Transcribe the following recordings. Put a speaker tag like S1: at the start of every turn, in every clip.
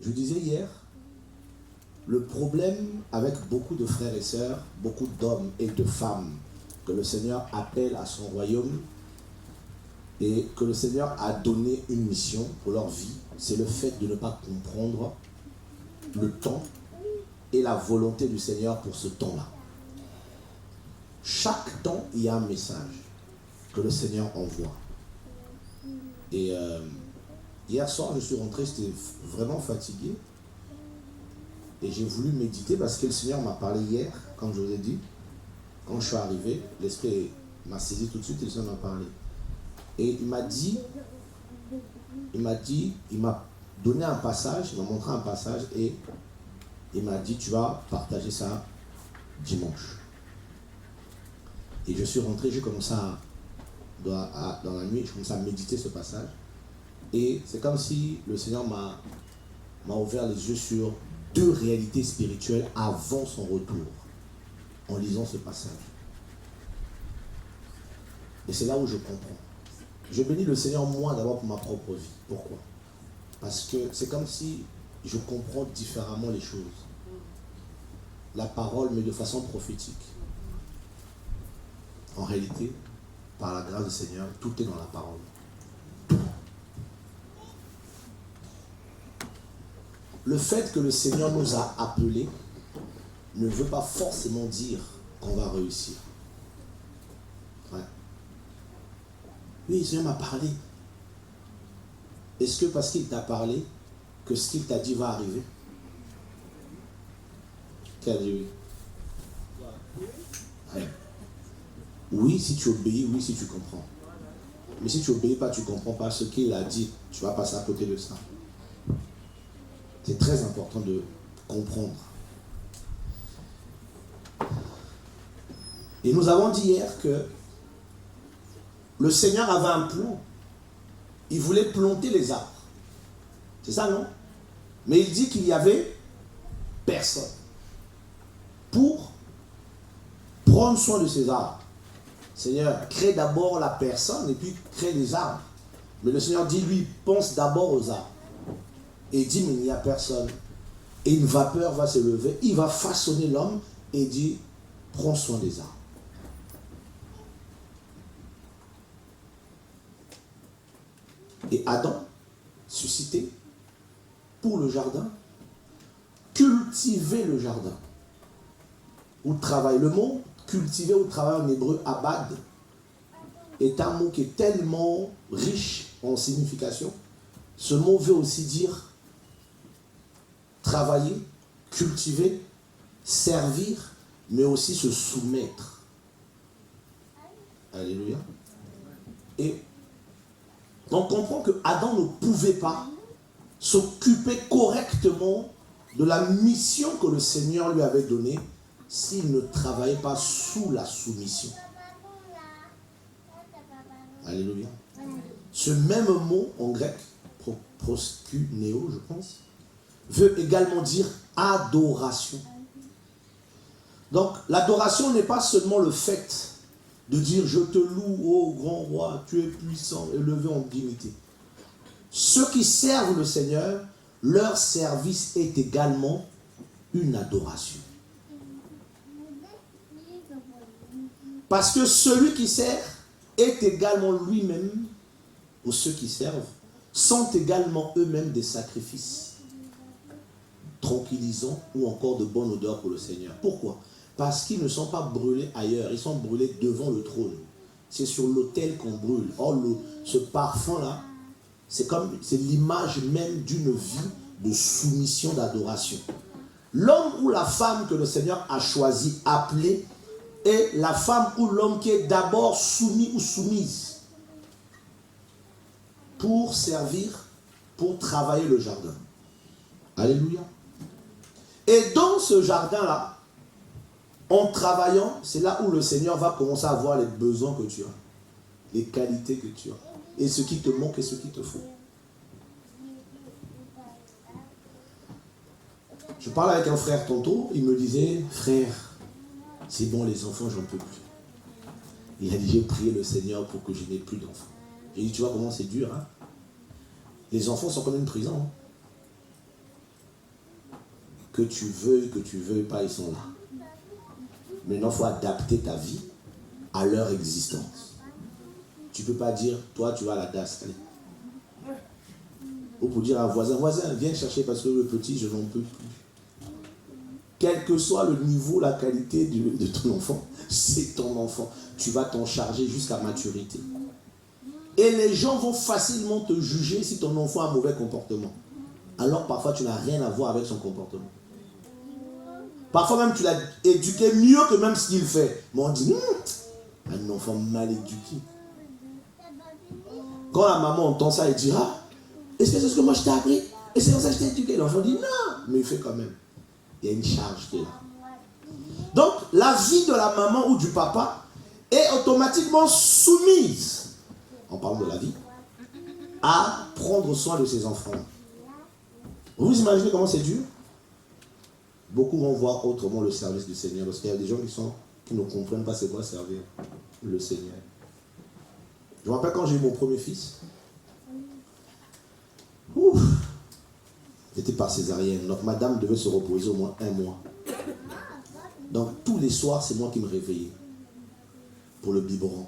S1: Je disais hier, le problème avec beaucoup de frères et sœurs, beaucoup d'hommes et de femmes que le Seigneur appelle à son royaume et que le Seigneur a donné une mission pour leur vie, c'est le fait de ne pas comprendre le temps et la volonté du Seigneur pour ce temps-là. Chaque temps, il y a un message que le Seigneur envoie. Et hier soir, je suis rentré, j'étais vraiment fatigué. Et j'ai voulu méditer parce que le Seigneur m'a parlé hier, comme je vous ai dit. Quand je suis arrivé, l'Esprit m'a saisi tout de suite et le Seigneur m'a parlé. Et il m'a donné un passage, il m'a montré un passage et il m'a dit, tu vas partager ça dimanche. Et je suis rentré, j'ai commencé dans la nuit, je commençais à méditer ce passage. Et c'est comme si le Seigneur m'a ouvert les yeux sur deux réalités spirituelles avant son retour, en lisant ce passage. Et c'est là où je comprends. Je bénis le Seigneur, moi, d'abord pour ma propre vie. Pourquoi? Parce que c'est comme si je comprends différemment les choses. La parole, mais de façon prophétique. En réalité, par la grâce du Seigneur, tout est dans la parole. Le fait que le Seigneur nous a appelés ne veut pas forcément dire qu'on va réussir. Ouais. Oui, le Seigneur m'a parlé. Est-ce que parce qu'il t'a parlé, que ce qu'il t'a dit va arriver? Qui a dit oui? Ouais. Oui, si tu obéis, oui, si tu comprends. Mais si tu n'obéis pas, tu ne comprends pas ce qu'il a dit, tu vas passer à côté de ça. C'est très important de comprendre. Et nous avons dit hier que le Seigneur avait un plan. Il voulait planter les arbres. C'est ça, non? Mais il dit qu'il n'y avait personne pour prendre soin de ces arbres. Seigneur, crée d'abord la personne et puis crée les arbres. Mais le Seigneur dit, lui, pense d'abord aux arbres. Et il dit, mais il n'y a personne. Et une vapeur va se lever, il va façonner l'homme et dit, prends soin des arbres. Et Adam, suscité pour le jardin, cultiver le jardin. Ou travailler. Le mot cultiver ou travailler en hébreu, abad, est un mot qui est tellement riche en signification. Ce mot veut aussi dire travailler, cultiver, servir, mais aussi se soumettre. Alléluia. Et on comprend que Adam ne pouvait pas s'occuper correctement de la mission que le Seigneur lui avait donnée s'il ne travaillait pas sous la soumission. Alléluia. Ce même mot en grec, proskuneo, je pense, veut également dire adoration. Donc, l'adoration n'est pas seulement le fait de dire « Je te loue, ô grand roi, tu es puissant, élevé en dignité ». Ceux qui servent le Seigneur, leur service est également une adoration. Parce que celui qui sert est également lui-même, ou ceux qui servent, sont également eux-mêmes des sacrifices tranquillisants ou encore de bonne odeur pour le Seigneur. Pourquoi? Parce qu'ils ne sont pas brûlés ailleurs, ils sont brûlés devant le trône. C'est sur l'autel qu'on brûle. Or, ce parfum-là, c'est l'image même d'une vie de soumission, d'adoration. L'homme ou la femme que le Seigneur a choisi, appelé, est la femme ou l'homme qui est d'abord soumis ou soumise pour servir, pour travailler le jardin. Alléluia. Et dans ce jardin-là, en travaillant, c'est là où le Seigneur va commencer à voir les besoins que tu as, les qualités que tu as, et ce qui te manque et ce qu'il te faut. Je parlais avec un frère tantôt, il me disait, frère, c'est bon les enfants, j'en peux plus. Il a dit, j'ai prié le Seigneur pour que je n'ai plus d'enfants. J'ai dit, tu vois comment c'est dur, hein? Les enfants sont comme une prison. Hein? que tu veuilles pas, ils sont là. Maintenant, il faut adapter ta vie à leur existence. Tu ne peux pas dire, toi, tu vas à la DAS. Allez. Ou pour dire à un voisin, viens chercher parce que le petit, je n'en peux plus. Quel que soit le niveau, la qualité de ton enfant, c'est ton enfant. Tu vas t'en charger jusqu'à maturité. Et les gens vont facilement te juger si ton enfant a un mauvais comportement. Alors parfois, tu n'as rien à voir avec son comportement. Parfois même, tu l'as éduqué mieux que même ce qu'il fait. Mais on dit, un enfant mal éduqué. Quand la maman entend ça, elle dira, est-ce que c'est ce que moi je t'ai appris? Et c'est comme ça que je t'ai éduqué. L'enfant dit, non, mais il fait quand même. Il y a une charge qui est là. Donc, la vie de la maman ou du papa est automatiquement soumise, en parlant de la vie, à prendre soin de ses enfants. Vous imaginez comment c'est dur? Beaucoup vont voir autrement le service du Seigneur, parce qu'il y a des gens qui ne comprennent pas c'est quoi servir le Seigneur. Je me rappelle quand j'ai eu mon premier fils, j'étais par césarienne, donc madame devait se reposer au moins 1 mois. Donc tous les soirs, c'est moi qui me réveillais pour le biberon.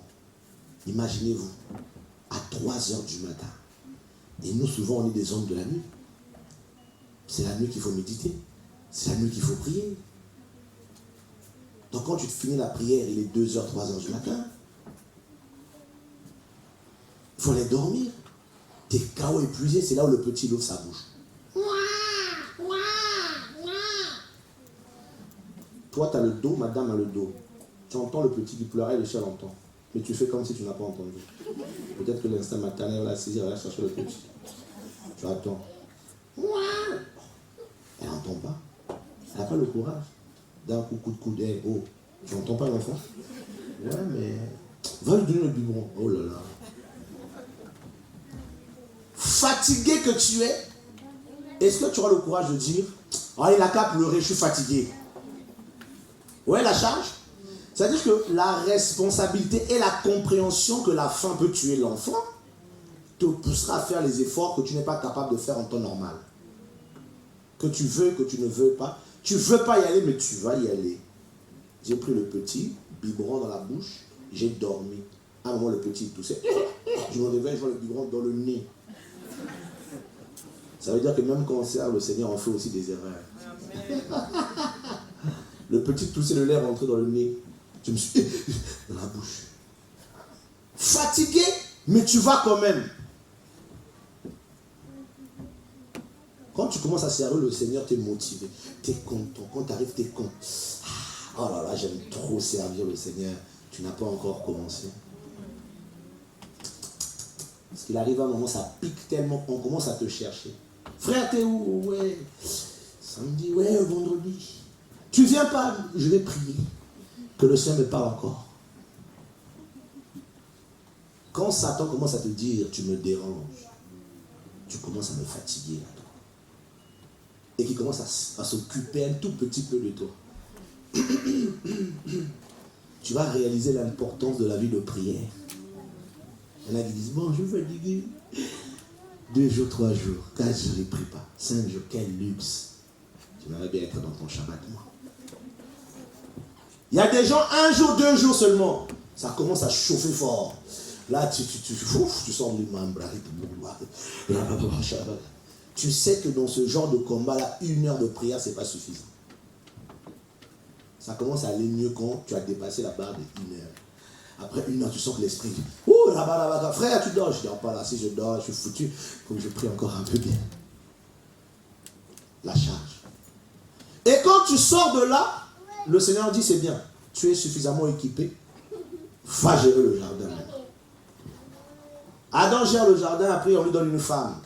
S1: Imaginez-vous, à 3h du matin. Et nous, souvent, on est des hommes de la nuit. C'est la nuit qu'il faut méditer. C'est la nuit qu'il faut prier. Donc quand tu finis la prière, il est 2h, 3h du matin. Il faut aller dormir. T'es KO épuisé, c'est là où le petit ouvre sa bouche. Toi, tu as le dos, madame a le dos. Tu entends le petit qui pleurait, le chien l'entend. Mais tu fais comme si tu n'as pas entendu. Peut-être que l'instinct maternel va la saisir, elle va chercher le petit. Tu attends. Elle n'entend pas. Elle n'a pas le courage. D'un coup de coude, oh, tu n'entends pas l'enfant? Ouais, mais va lui donner le biberon. Oh là là. Fatigué que tu es, est-ce que tu auras le courage de dire, oh, il n'a qu'à pleurer, je suis fatigué? Ouais, la charge. C'est-à-dire que la responsabilité et la compréhension que la faim peut tuer l'enfant te poussera à faire les efforts que tu n'es pas capable de faire en temps normal. Que tu veux, que tu ne veux pas. Tu ne veux pas y aller, mais tu vas y aller. J'ai pris le petit, biberon dans la bouche, j'ai dormi. À un moment, le petit toussait. Je me réveille, je vois le biberon dans le nez. Ça veut dire que même quand on sert le Seigneur, on fait aussi des erreurs. Le petit toussait, le lait rentré dans le nez. Je me suis dans la bouche. Fatigué, mais tu vas quand même. Quand tu commences à servir le Seigneur, tu es motivé. Tu es content. Quand tu arrives, tu es content. Oh là là, j'aime trop servir le Seigneur. Tu n'as pas encore commencé. Parce qu'il arrive à un moment, ça pique tellement qu'on commence à te chercher. Frère, t'es où? Ouais. Samedi, ouais, vendredi. Tu viens pas? Je vais prier. Que le Seigneur me parle encore. Quand Satan commence à te dire, tu me déranges, tu commences à me fatiguer là, toi. Et qu'il commence à s'occuper un tout petit peu de toi. Tu vas réaliser l'importance de la vie de prière. Il y en a qui disent, bon, je vais fatiguer. 2 jours, 3 jours, 4 jours, je ne prie pas. 5 jours, quel luxe. Tu vas bien être dans ton Shabbat, moi. Il y a des gens, 1 jour, 2 jours seulement. Ça commence à chauffer fort. Là, tu sens le membre. Tu sais que dans ce genre de combat-là, 1 heure de prière, ce n'est pas suffisant. Ça commence à aller mieux quand tu as dépassé la barre de 1 heure. Après 1 heure, tu sens que l'esprit dit, ouh, là-bas, frère, tu dors. Je ne dors pas là. Si je dors, je suis foutu. Il faut que je prie encore un peu bien. La charge. Et quand tu sors de là, le Seigneur dit, c'est bien. Tu es suffisamment équipé. Va gérer le jardin maintenant. Adam gère le jardin, après on lui donne une femme.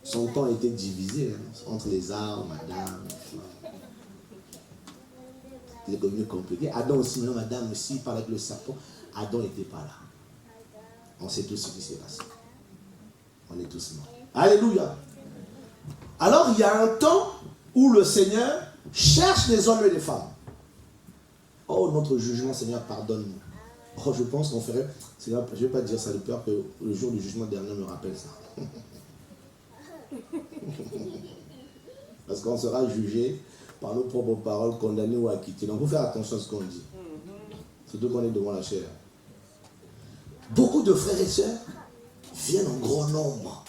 S1: Son temps était divisé entre les arbres, madame. C'est devenu compliqué. Adam aussi, maintenant madame aussi, il parle avec le serpent. Adam n'était pas là. On sait tous ce qui s'est passé. On est tous morts. Alléluia. Alors il y a un temps où le Seigneur cherche des hommes et des femmes. Oh, notre jugement, Seigneur, pardonne-nous. Oh, je pense qu'on ferait... Seigneur, je ne vais pas dire ça de peur que le jour du jugement dernier me rappelle ça. Parce qu'on sera jugé par nos propres paroles, condamner ou acquitter. Donc, il faut faire attention à ce qu'on dit. Surtout qu'on est devant la chair. Beaucoup de frères et sœurs viennent en grand nombre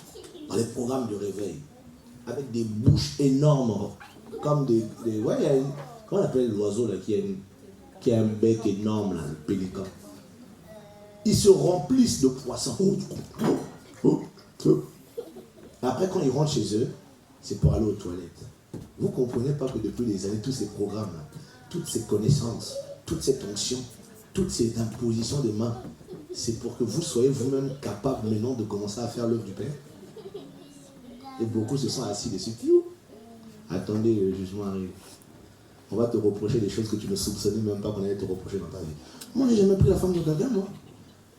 S1: dans les programmes de réveil, avec des bouches énormes, comme des ouais, il y a une, comment on appelle l'oiseau là, qui a un bec énorme, là, le pélican. Ils se remplissent de poissons. Après, quand ils rentrent chez eux, c'est pour aller aux toilettes. Vous ne comprenez pas que depuis des années, tous ces programmes-là, toutes ces connaissances, toute cette onction, toutes ces impositions des mains, c'est pour que vous soyez vous-même capable maintenant de commencer à faire l'œuvre du Père. Et beaucoup se sont assis dessus. Attendez, le jugement arrive. On va te reprocher des choses que tu ne soupçonnais même pas qu'on allait te reprocher dans ta vie. Moi, j'ai jamais pris la femme de quelqu'un, moi.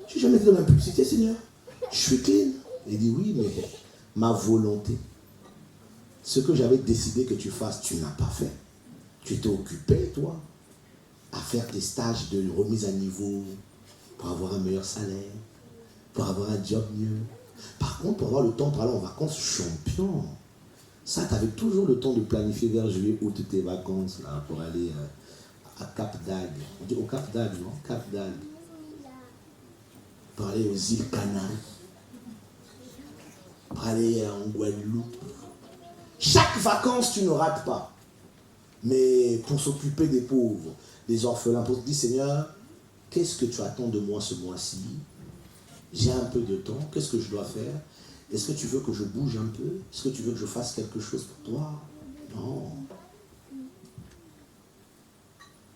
S1: Je n'ai jamais été dans l'impulsité, Seigneur. Je suis clean. Il dit oui, mais ma volonté, ce que j'avais décidé que tu fasses, tu n'as pas fait. Tu t'es occupé, toi, à faire tes stages de remise à niveau pour avoir un meilleur salaire, pour avoir un job mieux. Par contre, pour avoir le temps pour aller en vacances, champion. Ça, tu avais toujours le temps de planifier vers juillet, août, tes vacances, là, pour aller à Cap d'Agde. On dit au Cap d'Agde, non? Cap d'Agde. Pour aller aux îles Canaries. Pour aller en Guadeloupe. Chaque vacances, tu ne rates pas. Mais pour s'occuper des pauvres, des orphelins, pour te dire, Seigneur, qu'est-ce que tu attends de moi ce mois-ci? J'ai un peu de temps, qu'est-ce que je dois faire? Est-ce que tu veux que je bouge un peu? Est-ce que tu veux que je fasse quelque chose pour toi? Non.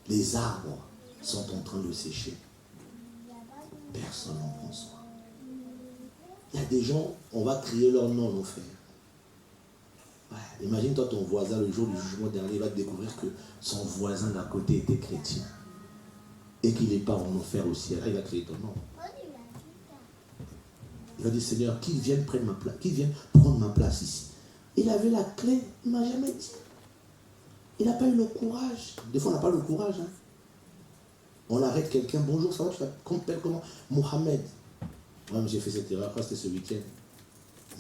S1: Les arbres sont en train de sécher. Personne n'en prend soin. Il y a des gens, on va crier leur nom en enfer. Ouais, imagine-toi ton voisin, le jour du jugement dernier, il va te découvrir que son voisin d'à côté était chrétien. Et qu'il n'est pas en enfer aussi. Là, il va crier ton nom. Il va dire, Seigneur, qu'ils viennent prendre ma place, qu'ils viennent prendre ma place ici. Il avait la clé, il ne m'a jamais dit. Il n'a pas eu le courage. Des fois, on n'a pas le courage. Hein. On arrête quelqu'un, bonjour, ça va, tu t'appelles comment? Mohamed. Moi, j'ai fait cette erreur, c'était ce week-end.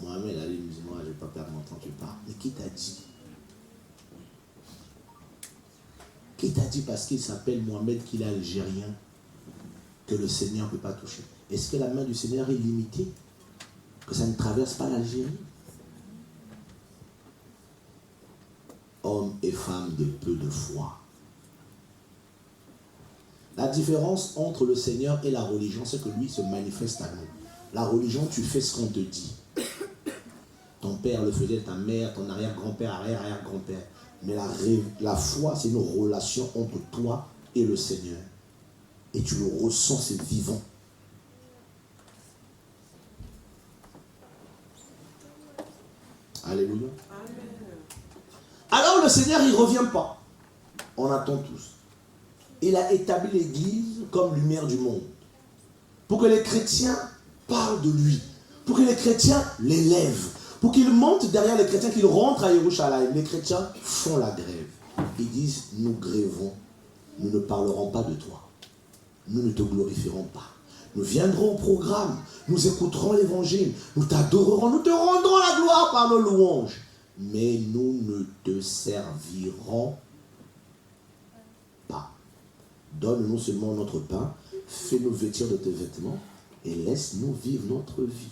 S1: Mohamed, allez, musulman, je ne vais pas perdre mon temps, tu parles. Mais qui t'a dit? Qui t'a dit parce qu'il s'appelle Mohamed qu'il est algérien que le Seigneur ne peut pas toucher? Est-ce que la main du Seigneur est limitée? Que ça ne traverse pas l'Algérie? Hommes et femmes de peu de foi. La différence entre le Seigneur et la religion, c'est que lui se manifeste à nous. La religion, tu fais ce qu'on te dit. Ton père le faisait, ta mère, ton arrière-grand-père, arrière-arrière-grand-père. Mais la foi, c'est une relation entre toi et le Seigneur. Et tu le ressens, c'est vivant. Alléluia. Alors le Seigneur, il ne revient pas. On attend tous. Il a établi l'Église comme lumière du monde. Pour que les chrétiens parlent de lui. Pour que les chrétiens l'élèvent. Pour qu'ils montent derrière les chrétiens, qu'ils rentrent à Yerushalayim. Les chrétiens font la grève. Ils disent, nous grèvons. Nous ne parlerons pas de toi. Nous ne te glorifierons pas. Nous viendrons au programme. Nous écouterons l'évangile. Nous t'adorerons. Nous te rendrons la gloire par nos louanges. Mais nous ne te servirons pas. Donne-nous seulement notre pain. Fais-nous vêtir de tes vêtements. Et laisse-nous vivre notre vie.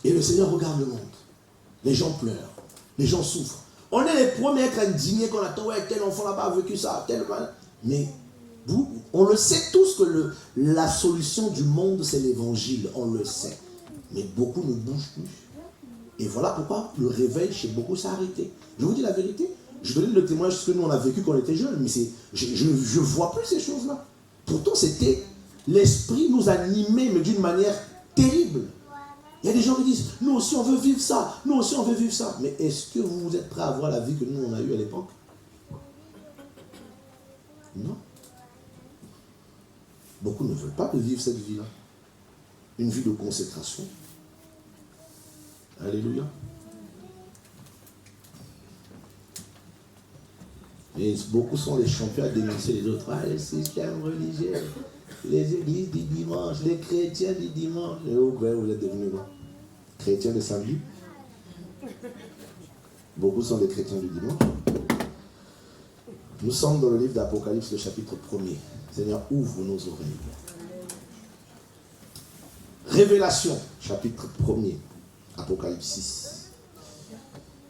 S1: Et le Seigneur regarde le monde. Les gens pleurent. Les gens souffrent. On est les premiers à être indignés quand on attend, ouais, tel enfant là-bas a vécu ça, tel. Mais on le sait tous que la solution du monde, c'est l'évangile. On le sait. Mais beaucoup ne bougent plus. Et voilà pourquoi le réveil chez beaucoup s'est arrêté. Je vous dis la vérité. Je donne le témoignage de ce que nous on a vécu quand on était jeunes. Mais je ne vois plus ces choses-là. Pourtant, c'était l'esprit nous animait, mais d'une manière terrible. Il y a des gens qui disent, nous aussi on veut vivre ça, nous aussi on veut vivre ça. Mais est-ce que vous êtes prêts à avoir la vie que nous on a eue à l'époque? Non. Beaucoup ne veulent pas vivre cette vie-là. Une vie de consécration. Alléluia. Et beaucoup sont les champions à dénoncer les autres. Ah, les systèmes religieux, les églises du dimanche, les chrétiens du dimanche. Et vous êtes devenus quoi? Chrétiens de samedi? Beaucoup sont des chrétiens du dimanche. Nous sommes dans le livre d'Apocalypse, le chapitre 1er. Seigneur, ouvre nos oreilles. Révélation, chapitre 1er, Apocalypse 6.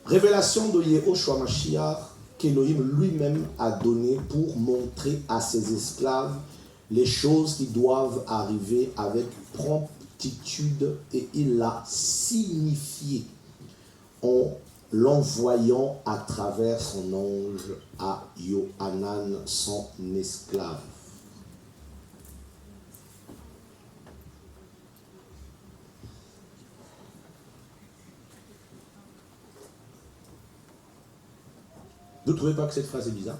S1: Révélation de Yehoshua Mashiach qu'Élohim lui-même a donné pour montrer à ses esclaves les choses qui doivent arriver avec promptitude, et il l'a signifié en l'envoyant à travers son ange à Yohanan, son esclave. Vous ne trouvez pas que cette phrase est bizarre?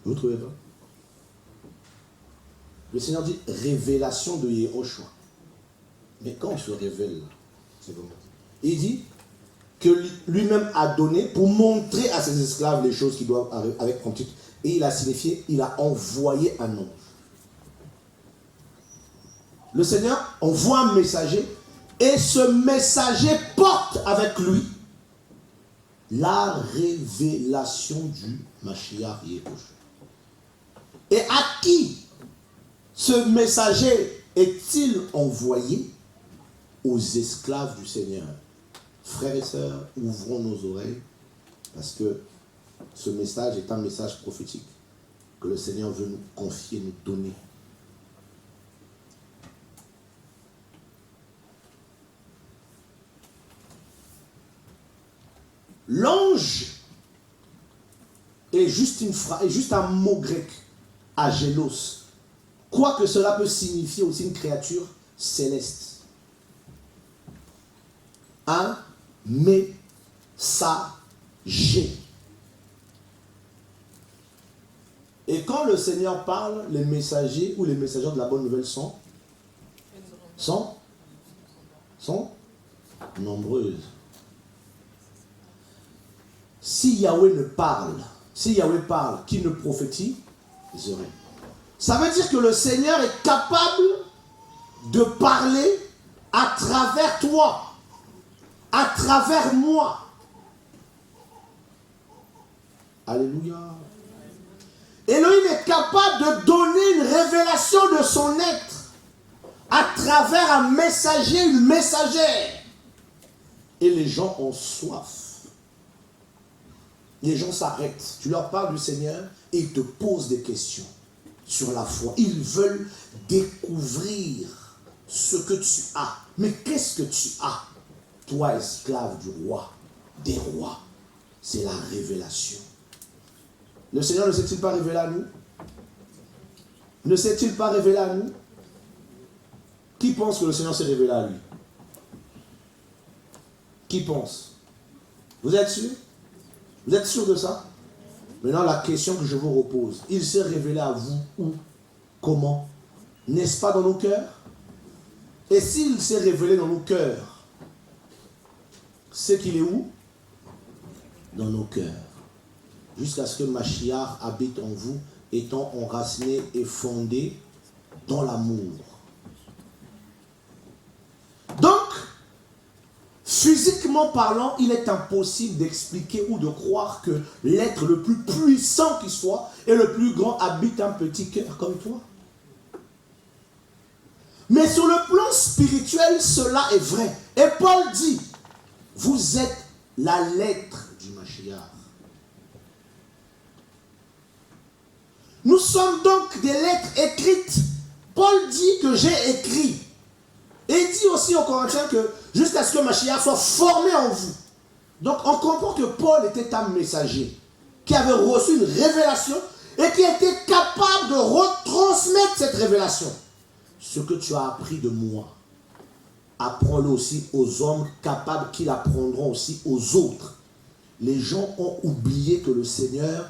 S1: Vous ne trouvez pas? Le Seigneur dit révélation de Yehoshua. Mais quand on se révèle, c'est comment? Il dit que lui-même a donné pour montrer à ses esclaves les choses qui doivent arriver avec promptitude. Et il a signifié, il a envoyé un ange. Le Seigneur envoie un messager. Et ce messager porte avec lui la révélation du Mashiach Yehoshua. Et à qui ce messager est-il envoyé? Aux esclaves du Seigneur. Frères et sœurs, ouvrons nos oreilles, parce que ce message est un message prophétique que le Seigneur veut nous confier, nous donner. L'ange est juste un mot grec, agélos. Quoique cela peut signifier aussi une créature céleste. Un messager. Et quand le Seigneur parle, les messagers ou les messagers de la bonne nouvelle sont nombreuses. Si Yahweh parle, qui ne prophétise rien. Ça veut dire que le Seigneur est capable de parler à travers toi, à travers moi. Alléluia. Elohim est capable de donner une révélation de son être à travers un messager, une messagère. Et les gens ont soif. Les gens s'arrêtent. Tu leur parles du Seigneur et ils te posent des questions sur la foi. Ils veulent découvrir ce que tu as. Mais qu'est-ce que tu as? Toi, esclave du roi, des rois. C'est la révélation. Le Seigneur ne s'est-il pas révélé à nous? Ne s'est-il pas révélé à nous? Qui pense que le Seigneur s'est révélé à lui? Qui pense? Vous êtes sûr? Vous êtes sûr de ça? Maintenant, la question que je vous repose. Il s'est révélé à vous où? Comment? N'est-ce pas dans nos cœurs? Et s'il s'est révélé dans nos cœurs, c'est qu'il est où? Dans nos cœurs. Jusqu'à ce que Mashiach habite en vous, étant enraciné et fondé dans l'amour. Donc, physiquement parlant, il est impossible d'expliquer ou de croire que l'être le plus puissant qui soit et le plus grand habite un petit cœur comme toi. Mais sur le plan spirituel, cela est vrai. Et Paul dit, vous êtes la lettre du Mashiach. Nous sommes donc des lettres écrites. Paul dit que j'ai écrit. Et il dit aussi aux Corinthiens que jusqu'à ce que Mashiach soit formé en vous. Donc on comprend que Paul était un messager qui avait reçu une révélation et qui était capable de retransmettre cette révélation. Ce que tu as appris de moi, apprends-le aussi aux hommes capables qui l'apprendront aussi aux autres. Les gens ont oublié que le Seigneur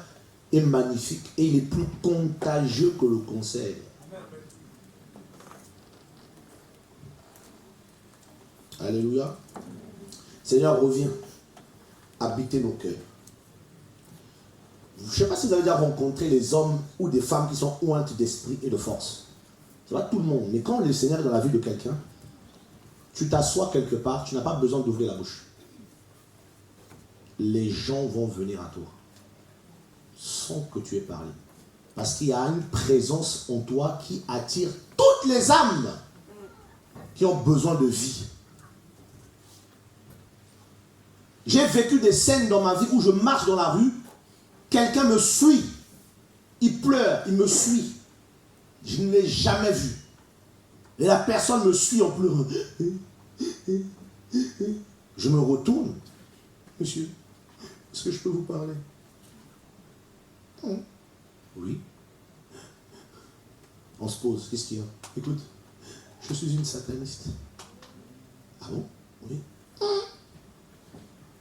S1: est magnifique et il est plus contagieux que le conseil. Alléluia. Seigneur, reviens. Habitez nos cœurs. Je ne sais pas si vous avez déjà rencontré les hommes ou des femmes qui sont ointes d'esprit et de force. C'est pas tout le monde. Mais quand le Seigneur est dans la vie de quelqu'un, Tu t'assois quelque part, tu n'as pas besoin d'ouvrir la bouche. Les gens vont venir à toi sans que tu aies parlé. Parce qu'il y a une présence en toi qui attire toutes les âmes qui ont besoin de vie. J'ai vécu des scènes dans ma vie où je marche dans la rue, quelqu'un me suit, il pleure, il me suit. Je ne l'ai jamais vu. Et la personne me suit en pleurant. Je me retourne. Monsieur, est-ce que je peux vous parler? Oui. On se pose. Qu'est-ce qu'il y a? Écoute, je suis une sataniste. Ah bon? Oui.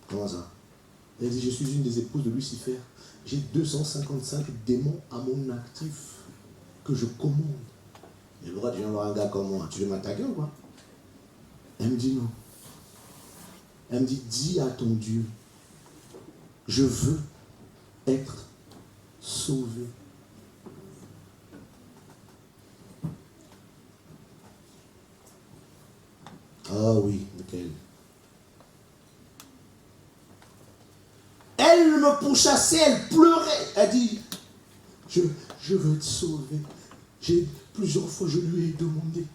S1: Comment ça? Elle dit, je suis une des épouses de Lucifer. J'ai 255 démons à mon actif que je commande. Et pourquoi tu viens voir un gars comme moi? Tu veux m'attaquer ou quoi? Elle me dit non. Elle me dit, dis à ton Dieu, je veux être sauvé. Ah oui, nickel. Elle me pourchassait, elle pleurait. Elle dit, je veux être sauvé. Plusieurs fois, je lui ai demandé.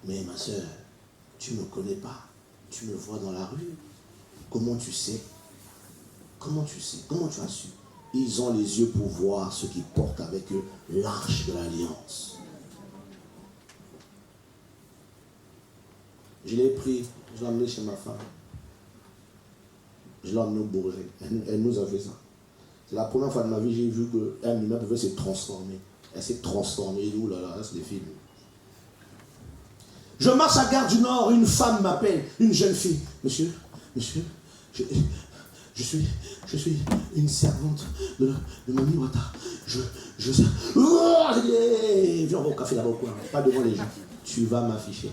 S1: Mais ma soeur, tu ne me connais pas. Tu me vois dans la rue. Comment tu sais? Comment tu sais? Comment tu as su? Ils ont les yeux pour voir ce qu'ils portent avec eux, l'arche de l'alliance. Je l'ai pris, je l'ai emmené chez ma femme. Je l'ai emmené au Bourget. Elle nous a fait ça. C'est la première fois de ma vie que j'ai vu qu'un humain pouvait se transformer. Elle s'est transformée. Ouh là là, c'est des films. Je marche à Gare du Nord, une femme m'appelle, une jeune fille. Monsieur, je suis une servante de Mami Wata. Viens, on va au café là-bas, quoi. Pas devant les gens. Tu vas m'afficher.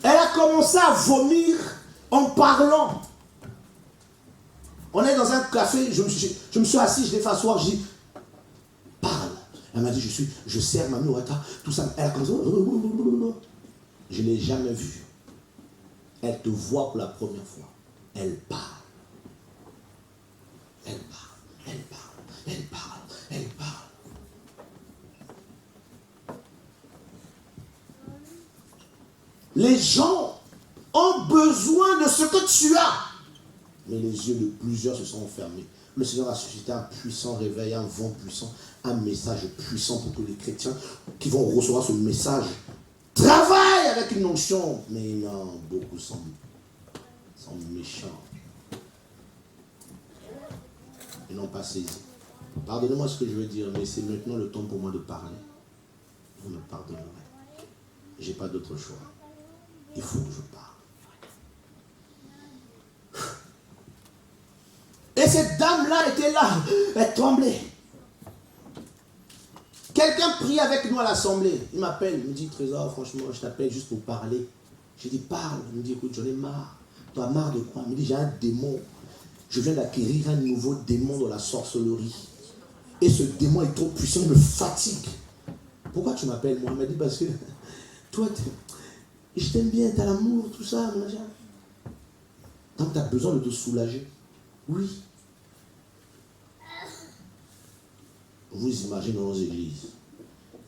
S1: Elle a commencé à vomir en parlant. On est dans un café, je me suis assis, je l'ai fait asseoir, je dis, parle. Elle m'a dit, je sers Mami Wata, tout ça. Elle a commencé, je ne l'ai jamais vue. Elle te voit pour la première fois. Elle parle. Elle parle, elle parle, elle parle, elle parle. Les gens ont besoin de ce que tu as. Mais les yeux de plusieurs se sont fermés. Le Seigneur a suscité un puissant réveil, un vent puissant, un message puissant pour tous les chrétiens qui vont recevoir ce message. Travaille avec une onction. Mais non, beaucoup sont méchants. Ils n'ont pas saisi. Pardonnez-moi ce que je veux dire, mais c'est maintenant le temps pour moi de parler. Vous me pardonnerez. Je n'ai pas d'autre choix. Il faut que je parle. Et cette dame-là était là, elle tremblait. Quelqu'un prie avec nous à l'assemblée. Il m'appelle, il me dit, Trésor, franchement, je t'appelle juste pour parler. J'ai dit, parle. Il me dit, écoute, j'en ai marre. Tu as marre de quoi? Il me dit, j'ai un démon. Je viens d'acquérir un nouveau démon dans la sorcellerie. Et ce démon est trop puissant, il me fatigue. Pourquoi tu m'appelles moi? Il m'a dit, parce que toi, je t'aime bien, tu as l'amour, tout ça. Donc tu as besoin de te soulager. Oui. Vous imaginez dans nos églises,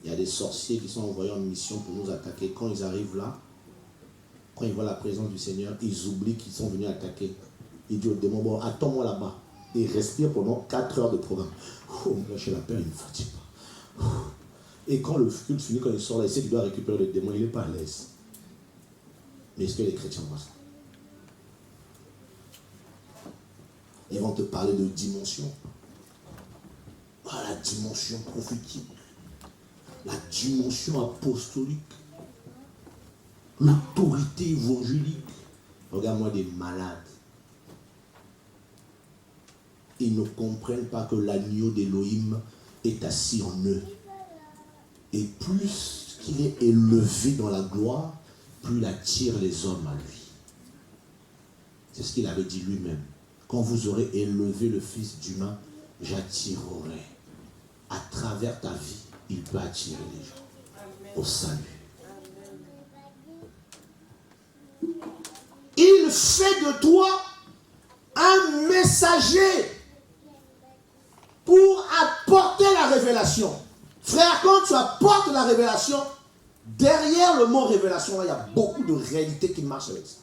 S1: il y a des sorciers qui sont envoyés en mission pour nous attaquer. Quand ils arrivent là, quand ils voient la présence du Seigneur, ils oublient qu'ils sont venus attaquer. Ils disent au démon, bon, attends-moi là-bas. Et ils respirent pendant 4 heures de programme. Oh, lâchez la paix, il ne me fatigue pas. Et quand le culte finit, quand il sort là, il sait qu'il doit récupérer le démon, il n'est pas à l'aise. Mais est-ce que les chrétiens voient ça? Ils vont te parler de dimension. Ah, la dimension prophétique, la dimension apostolique, l'autorité évangélique. Regarde-moi des malades. Ils ne comprennent pas que l'agneau d'Élohim est assis en eux. Et plus qu'il est élevé dans la gloire, plus il attire les hommes à lui. C'est ce qu'il avait dit lui-même. Quand vous aurez élevé le Fils d'humain, j'attirerai. À travers ta vie, il peut attirer les gens au salut. il fait de toi un messager pour apporter la révélation. Frère, quand tu apportes la révélation, derrière le mot révélation, il y a beaucoup de réalités qui marchent avec ça.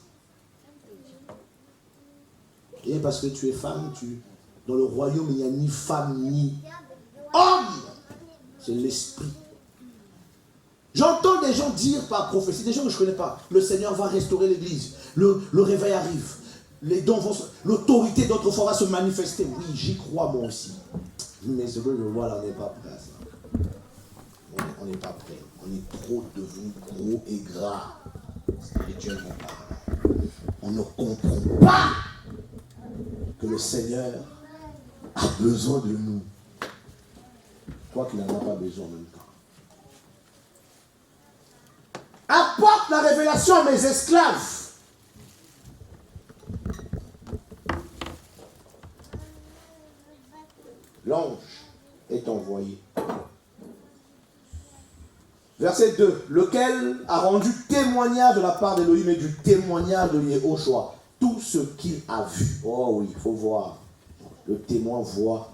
S1: Et parce que tu es femme, dans le royaume, il n'y a ni femme ni homme. C'est l'esprit. J'entends des gens dire par prophétie, des gens que je ne connais pas, le Seigneur va restaurer l'église, le réveil arrive, les dons vont, l'autorité d'autrefois va se manifester. Oui, j'y crois moi aussi. Mais ce que je vois là, on n'est pas prêt à ça. On n'est pas prêt. On est trop devenu gros et gras, spirituellement parlant. On ne comprend pas que le Seigneur a besoin de nous. Quoi qu'il n'en a pas besoin en même temps. Apporte la révélation à mes esclaves. L'ange est envoyé. Verset 2. Lequel a rendu témoignage de la part d'Élohim et du témoignage de Yehoshua. Tout ce qu'il a vu. Oh oui, il faut voir. Le témoin voit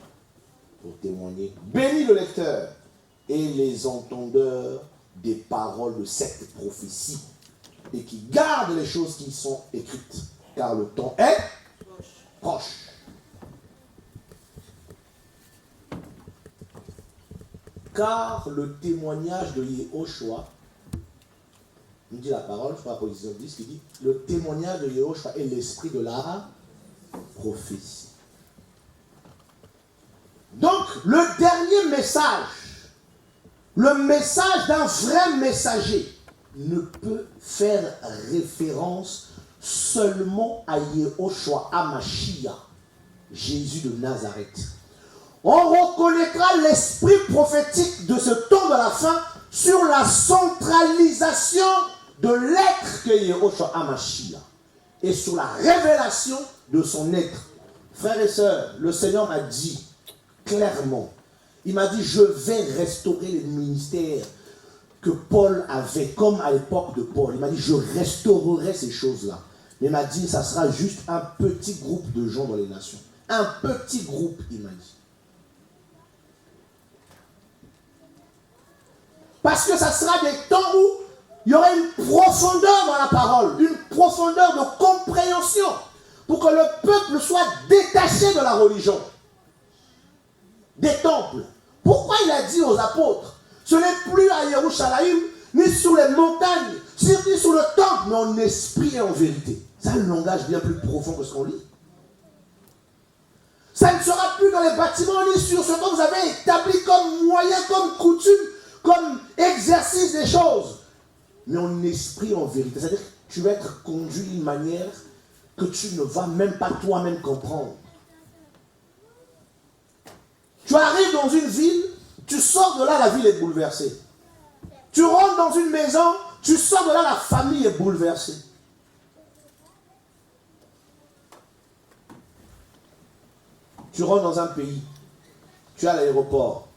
S1: pour témoigner. Bénis le lecteur et les entendeurs des paroles de cette prophétie et qui gardent les choses qui sont écrites, car le temps est proche. Car le témoignage de Yehoshua, nous dit la parole, je crois à 19:10, qui dit le témoignage de Yehoshua est l'esprit de la prophétie. Donc, le dernier message, le message d'un vrai messager, ne peut faire référence seulement à Yehoshua, à Mashiach, Jésus de Nazareth. On reconnaîtra l'esprit prophétique de ce temps de la fin sur la centralisation de l'être que Yehoshua a Mashiach et sur la révélation de son être. Frères et sœurs, le Seigneur m'a dit clairement, il m'a dit, je vais restaurer les ministères que Paul avait, comme à l'époque de Paul. Il m'a dit, je restaurerai ces choses-là. Mais il m'a dit, ça sera juste un petit groupe de gens dans les nations. Un petit groupe, il m'a dit. Parce que ça sera des temps où il y aura une profondeur dans la parole, une profondeur de compréhension, pour que le peuple soit détaché de la religion, des temples. Pourquoi il a dit aux apôtres, ce n'est plus à Jérusalem, ni sur les montagnes, ni sur le temple, mais en esprit et en vérité. C'est un langage bien plus profond que ce qu'on lit. Ça ne sera plus dans les bâtiments, ni sur ce que vous avez établi comme moyen, comme coutume, comme exercice des choses, mais en esprit, en vérité. C'est-à-dire que tu vas être conduit d'une manière que tu ne vas même pas toi-même comprendre. Tu arrives dans une ville, tu sors de là, la ville est bouleversée. Tu rentres dans une maison, tu sors de là, la famille est bouleversée. Tu rentres dans un pays, tu es à l'aéroport,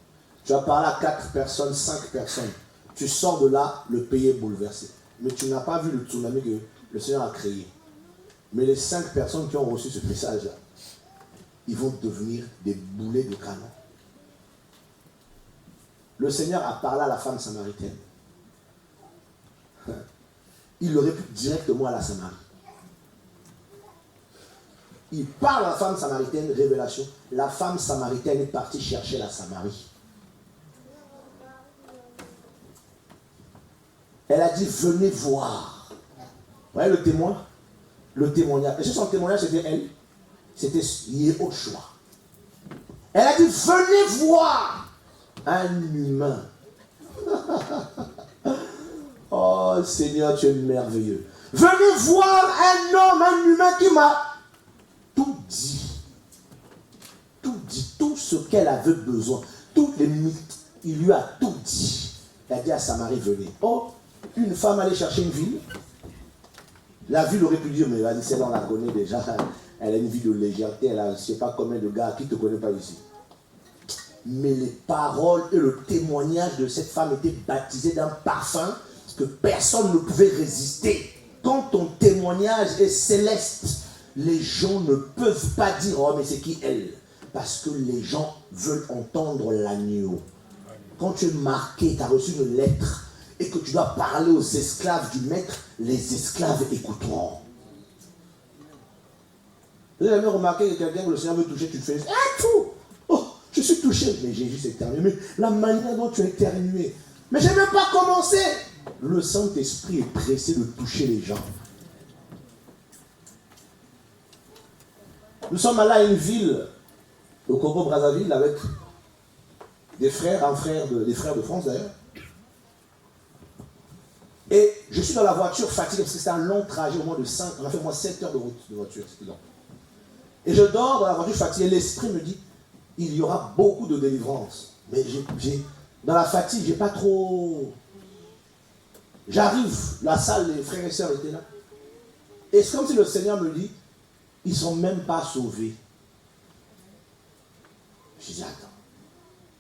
S1: tu as parlé à 4 personnes, 5 personnes. Tu sors de là, le pays est bouleversé. Mais tu n'as pas vu le tsunami que le Seigneur a créé. Mais les 5 personnes qui ont reçu ce message-là, ils vont devenir des boulets de canon. Le Seigneur a parlé à la femme samaritaine. Il aurait pu directement à la Samarie. Il parle à la femme samaritaine, révélation. La femme samaritaine est partie chercher la Samarie. Elle a dit, venez voir. Vous voyez le témoin? Le témoignage. Est-ce que son témoignage, c'était elle? C'était Yehoshua. Elle a dit, venez voir un humain. Oh Seigneur, tu es merveilleux. Venez voir un homme, un humain qui m'a tout dit. Tout dit, tout ce qu'elle avait besoin. Toutes les mythes, il lui a tout dit. Il a dit à Samarie, venez. Oh, une femme allait chercher une ville. La ville aurait pu dire, mais vas-y, celle-là, on la connaît déjà. Elle a une vie de légèreté, elle a je ne sais pas combien de gars qui ne te connaissent pas ici. Mais les paroles et le témoignage de cette femme étaient baptisés d'un parfum que personne ne pouvait résister. quand ton témoignage est céleste, les gens ne peuvent pas dire « Oh, mais c'est qui elle ?» Parce que les gens veulent entendre l'agneau. Quand tu es marqué, tu as reçu une lettre et que tu dois parler aux esclaves du maître, les esclaves écouteront. Vous avez jamais remarqué que quelqu'un que le Seigneur veut toucher, tu te fais « Ah, tout! Oh, je suis touché. » Mais j'ai juste éternué. Mais la manière dont tu as éternué. Mais je n'ai même pas commencé. Le Saint-Esprit est pressé de toucher les gens. Nous sommes allés à une ville, au Congo-Brazzaville, avec des frères, des frères de France d'ailleurs. Et je suis dans la voiture fatigué parce que c'était un long trajet, au moins de 5, on a fait au moins 7 heures de route de voiture, c'était long. Et je dors dans la voiture fatiguée, l'esprit me dit, il y aura beaucoup de délivrance. Mais dans la fatigue, j'ai pas trop... J'arrive, la salle, les frères et sœurs étaient là. Et c'est comme si le Seigneur me dit, ils ne sont même pas sauvés. Je dis, attends.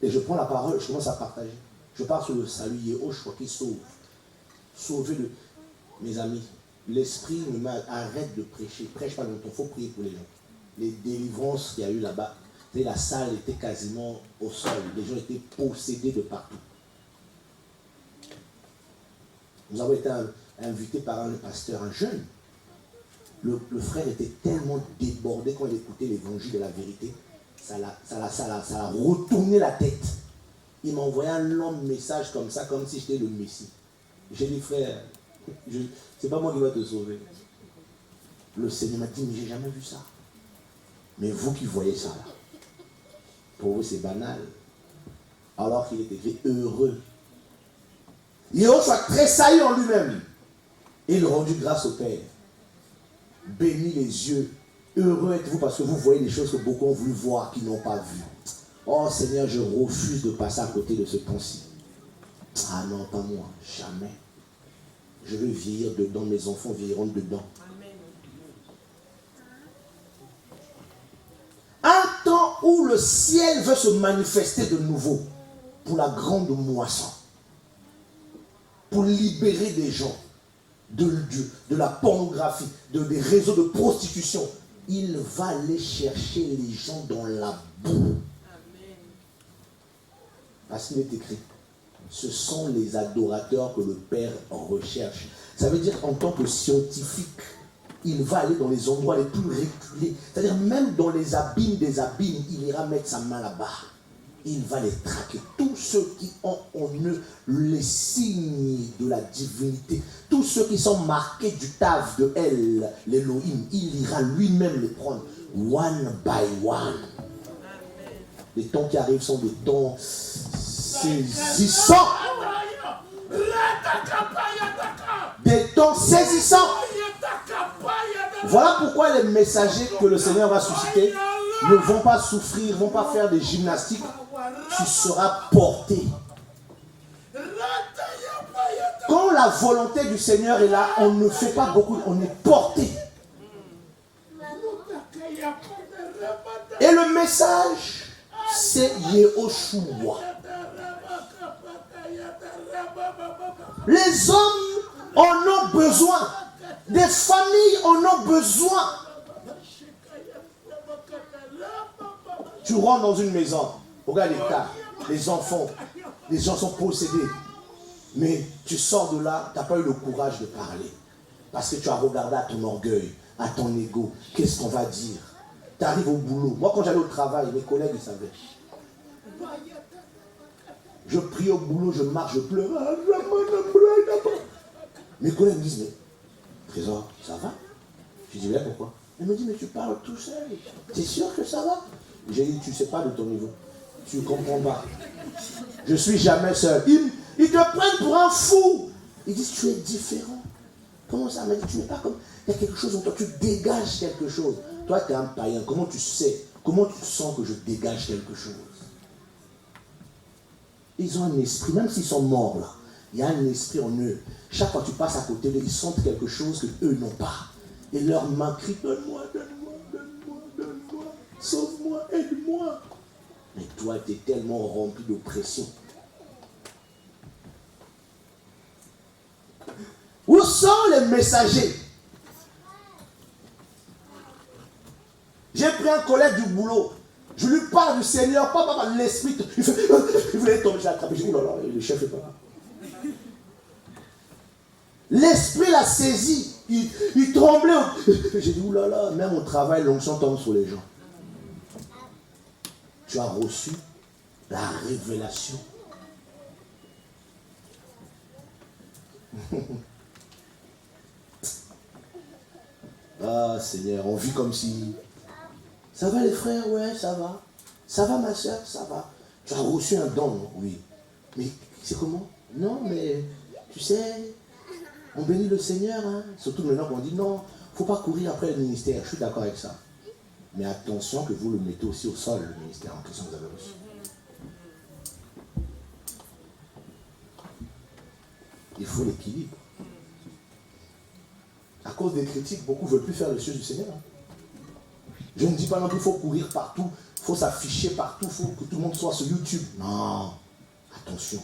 S1: Et je prends la parole, je commence à partager. Je pars sur le salut, Yehoshua qui sauve. Sauver le... Mes amis, l'esprit me met, arrête de prêcher. Prêche pas longtemps, il faut prier pour les gens. Les délivrances qu'il y a eu là-bas, la salle était quasiment au sol. Les gens étaient possédés de partout. Nous avons été invités par un pasteur, un jeune. Le frère était tellement débordé quand il écoutait l'évangile de la vérité. Ça l'a retourné la tête. Il m'a envoyé un long message comme ça, comme si j'étais le Messie. J'ai dit, frère, c'est pas moi qui vais te sauver. Le Seigneur m'a dit, mais j'ai jamais vu ça. Mais vous qui voyez ça là, pour vous c'est banal. Alors qu'il était écrit heureux. Yehoshua tressaillit en lui-même. Et il rendit grâce au Père. Bénis les yeux. Heureux êtes-vous parce que vous voyez les choses que beaucoup ont voulu voir, qui n'ont pas vu. Oh Seigneur, je refuse de passer à côté de ce temps-ci. Ah non, pas moi, jamais. Je veux vieillir dedans, mes enfants vieilliront dedans. Un temps où le ciel veut se manifester de nouveau pour la grande moisson. Pour libérer des gens de la pornographie, des réseaux de prostitution. Il va aller chercher les gens dans la boue. Parce qu'il est écrit, ce sont les adorateurs que le Père recherche. Ça veut dire qu'en tant que scientifique, il va aller dans les endroits les plus reculés. C'est-à-dire même dans les abîmes des abîmes, il ira mettre sa main là-bas. Il va les traquer. Tous ceux qui ont en eux les signes de la divinité, tous ceux qui sont marqués du Tav de El, l'Elohim, il ira lui-même les prendre, one by one. Les temps qui arrivent sont des temps saisissants. Des temps saisissants. Voilà pourquoi les messagers que le Seigneur va susciter ne vont pas souffrir, ne vont pas faire des gymnastiques. Tu seras porté. Quand la volonté du Seigneur est là, on ne fait pas beaucoup, on est porté. Et le message, c'est Yehoshua. Les hommes en ont besoin. Des familles en ont besoin. Tu rentres dans une maison, regarde les cas, les enfants, les gens sont possédés. Mais tu sors de là, tu n'as pas eu le courage de parler. Parce que tu as regardé à ton orgueil, à ton ego. Qu'est-ce qu'on va dire? Tu arrives au boulot. Moi, quand j'allais au travail, mes collègues, ils savaient. Je prie au boulot, je marche, je pleure. Mes collègues me disent, mais Trésor, ça va? Je dis, mais pourquoi? Elle me dit, mais tu parles tout seul. T'es sûr que ça va? J'ai dit, tu ne sais pas de ton niveau. Tu ne comprends pas. Je ne suis jamais seul. Ils te prennent pour un fou. Ils disent, tu es différent. Comment ça? Elle m'a dit, tu n'es pas comme... Il y a quelque chose en toi, tu dégages quelque chose. Toi, tu es un païen. Comment tu sais? Comment tu sens que je dégage quelque chose? Ils ont un esprit, même s'ils sont morts là. Il y a un esprit en eux. Chaque fois que tu passes à côté d'eux, ils sentent quelque chose que eux n'ont pas. Et leurs mains crient, donne-moi, donne-moi, donne-moi, donne-moi, sauve-moi, aide-moi. Mais toi, tu es tellement rempli d'oppression. Où sort les messagers. J'ai pris un collègue du boulot. Je lui parle du Seigneur, pas l'esprit. Il voulait tomber, je l'ai attrapé. Je dis, oh là là, le chef est pas là. L'esprit l'a saisi. Il tremblait. J'ai dit, oulala, même au travail, l'onction tombe sur les gens. Tu as reçu la révélation. Ah Seigneur, on vit comme si... Ça va les frères? Ouais, ça va. Ça va ma soeur? Ça va. Tu as reçu un don? Oui. Mais c'est comment? Non, mais tu sais, on bénit le Seigneur. Hein? Surtout maintenant qu'on dit non, il ne faut pas courir après le ministère. Je suis d'accord avec ça. Mais attention que vous le mettez aussi au sol, le ministère en question que vous avez reçu. Il faut l'équilibre. À cause des critiques, beaucoup ne veulent plus faire le choses du Seigneur. Je ne dis pas non plus qu'il faut courir partout, il faut s'afficher partout, il faut que tout le monde soit sur YouTube. Non, attention.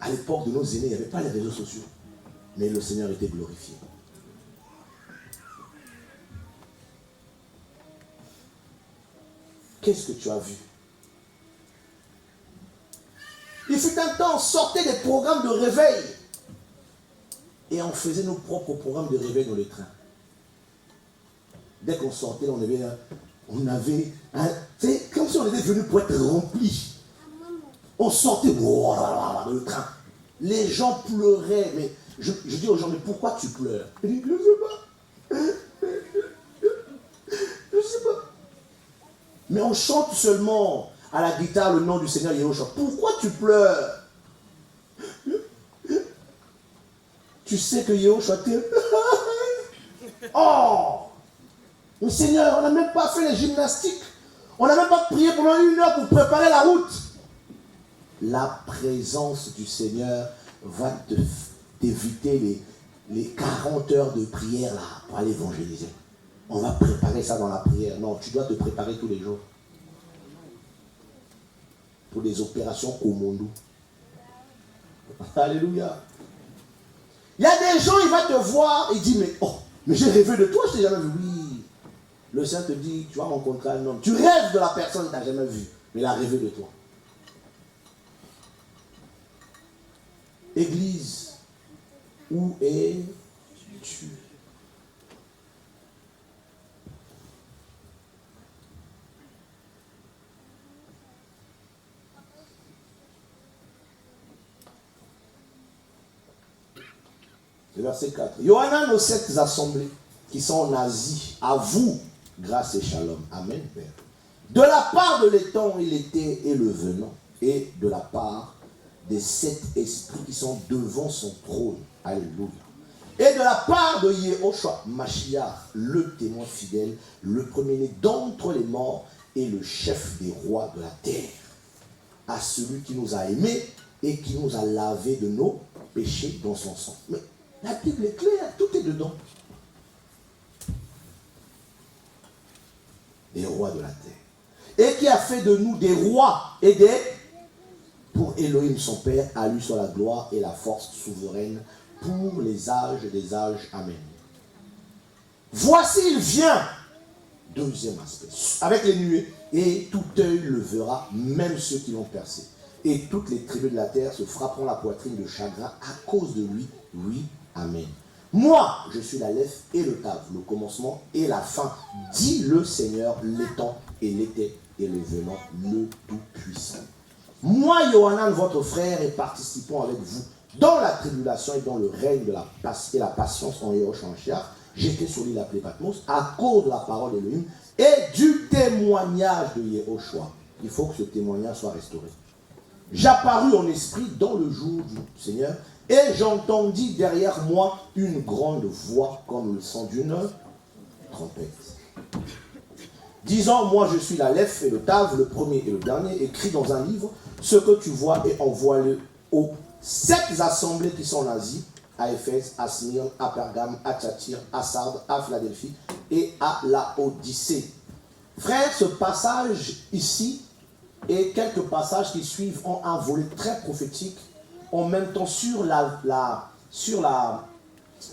S1: À l'époque de nos aînés, il n'y avait pas les réseaux sociaux. Mais le Seigneur était glorifié. Qu'est-ce que tu as vu? Il fut un temps, on sortait des programmes de réveil. Et on faisait nos propres programmes de réveil dans les trains. Dès qu'on sortait, on avait c'est comme si on était venu pour être rempli. On sortait dans le train. Les gens pleuraient. Mais je dis aux gens, mais pourquoi tu pleures? Je dis, je ne sais pas. Je ne sais pas. Mais on chante seulement à la guitare le nom du Seigneur Yahushua. Pourquoi tu pleures? Tu sais que Yahushua t'aime. Oh! Mais Seigneur, on n'a même pas fait les gymnastiques. On n'a même pas prié pendant 1 heure pour préparer la route. La présence du Seigneur va t'éviter les 40 heures de prière là pour aller évangéliser. On va préparer ça dans la prière. Non, tu dois te préparer tous les jours. Pour des opérations commando. Alléluia. Il y a des gens, il va te voir et dit, mais j'ai rêvé de toi, je t'ai jamais vu. Oui. Le Seigneur te dit, tu vas rencontrer un homme. Tu rêves de la personne que tu n'as jamais vue, mais il a rêvé de toi. Église, où es-tu? Le verset 4. Yohanan aux 7 assemblées qui sont en Asie, à vous, grâce et shalom. Amen, Père. De la part de l'étang, il était et le venant, et de la part des 7 esprits qui sont devant son trône. Alléluia. Et de la part de Yehoshua, Mashiach, le témoin fidèle, le premier-né d'entre les morts et le chef des rois de la terre, à celui qui nous a aimés et qui nous a lavés de nos péchés dans son sang. Mais la Bible est claire, tout est dedans. Des rois de la terre. Et qui a fait de nous des rois et des... Pour Elohim son Père, à lui soit la gloire et la force souveraine pour les âges des âges. Amen. Voici, il vient. Deuxième aspect. Avec les nuées. Et tout œil le verra, même ceux qui l'ont percé. Et toutes les tribus de la terre se frapperont la poitrine de chagrin à cause de lui. Oui, amen. Moi, je suis l'Aleph et le Tav, le commencement et la fin, dit le Seigneur, l'étant et l'été et le venant, le Tout-Puissant. Moi, Yohanan, votre frère, et participant avec vous dans la tribulation et dans le règne de la patience en Yehoshua, j'étais sur l'île appelée Patmos à cause de la parole d'Elohim et du témoignage de Yehoshua. Il faut que ce témoignage soit restauré. J'apparus en esprit dans le jour du Seigneur et j'entendis derrière moi une grande voix comme le son d'une trompette. Disant, moi je suis l'Aleph et le Tav, le premier et le dernier, écrit dans un livre, ce que tu vois et envoie-le aux 7 assemblées qui sont en Asie, à Éphèse, à Smyrne, à Pergame, à Thyatire, à Sardes, à Philadelphie et à Laodicée. Frère, ce passage ici et quelques passages qui suivent ont un volet très prophétique, en même temps sur